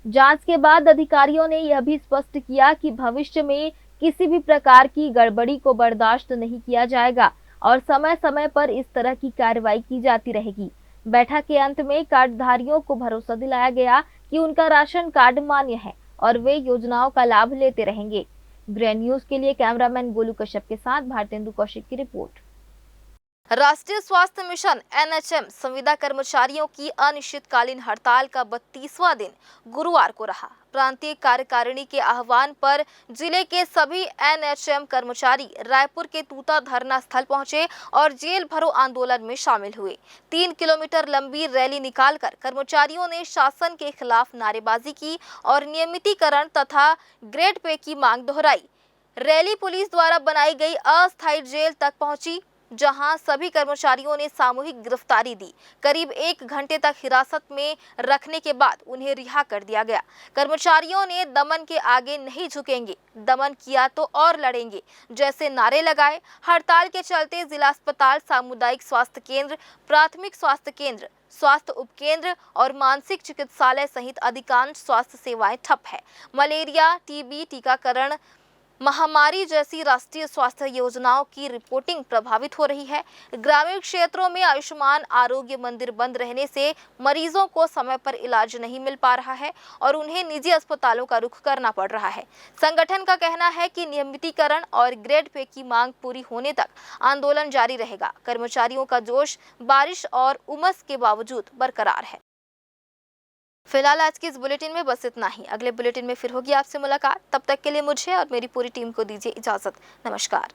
जांच के बाद अधिकारियों ने यह भी स्पष्ट किया कि भविष्य में किसी भी प्रकार की गड़बड़ी को बर्दाश्त नहीं किया जाएगा और समय समय पर इस तरह की कार्रवाई की जाती रहेगी। बैठक के अंत में कार्डधारियों को भरोसा दिलाया गया कि उनका राशन कार्ड मान्य है और वे योजनाओं का लाभ लेते रहेंगे। ग्रैंड न्यूज के लिए कैमरामैन गोलू कश्यप के साथ भारतेंदु कौशिक की रिपोर्ट। राष्ट्रीय स्वास्थ्य मिशन एनएचएम संविदा कर्मचारियों की अनिश्चितकालीन हड़ताल का 32वां दिन गुरुवार को रहा। प्रांतीय कार्यकारिणी के आह्वान पर जिले के सभी एनएचएम कर्मचारी रायपुर के तूता धरना स्थल पहुंचे और जेल भरो आंदोलन में शामिल हुए। 3 किलोमीटर लंबी रैली निकालकर कर्मचारियों ने शासन के खिलाफ नारेबाजी की और नियमितीकरण तथा ग्रेड पे की मांग दोहराई। रैली पुलिस द्वारा बनाई गई अस्थायी जेल तक पहुंची, जहां सभी कर्मचारियों ने सामूहिक गिरफ्तारी दी। करीब 1 घंटे तक हिरासत में रखने के बाद उन्हें रिहा कर दिया गया। कर्मचारियों ने दमन के आगे नहीं झुकेंगे, दमन किया तो और लड़ेंगे जैसे नारे लगाए। हड़ताल के चलते जिला अस्पताल, सामुदायिक स्वास्थ्य केंद्र, प्राथमिक स्वास्थ्य केंद्र, स्वास्थ्य उपकेंद्र और मानसिक चिकित्सालय सहित अधिकांश स्वास्थ्य सेवाएं ठप है। मलेरिया, टीबी, टीकाकरण, महामारी जैसी राष्ट्रीय स्वास्थ्य योजनाओं की रिपोर्टिंग प्रभावित हो रही है। ग्रामीण क्षेत्रों में आयुष्मान आरोग्य मंदिर बंद रहने से मरीजों को समय पर इलाज नहीं मिल पा रहा है और उन्हें निजी अस्पतालों का रुख करना पड़ रहा है। संगठन का कहना है कि नियमितीकरण और ग्रेड पे की मांग पूरी होने तक आंदोलन जारी रहेगा। कर्मचारियों का जोश बारिश और उमस के बावजूद बरकरार है। फिलहाल आज की इस बुलेटिन में बस इतना ही। अगले बुलेटिन में फिर होगी आपसे मुलाकात। तब तक के लिए मुझे और मेरी पूरी टीम को दीजिए इजाजत। नमस्कार।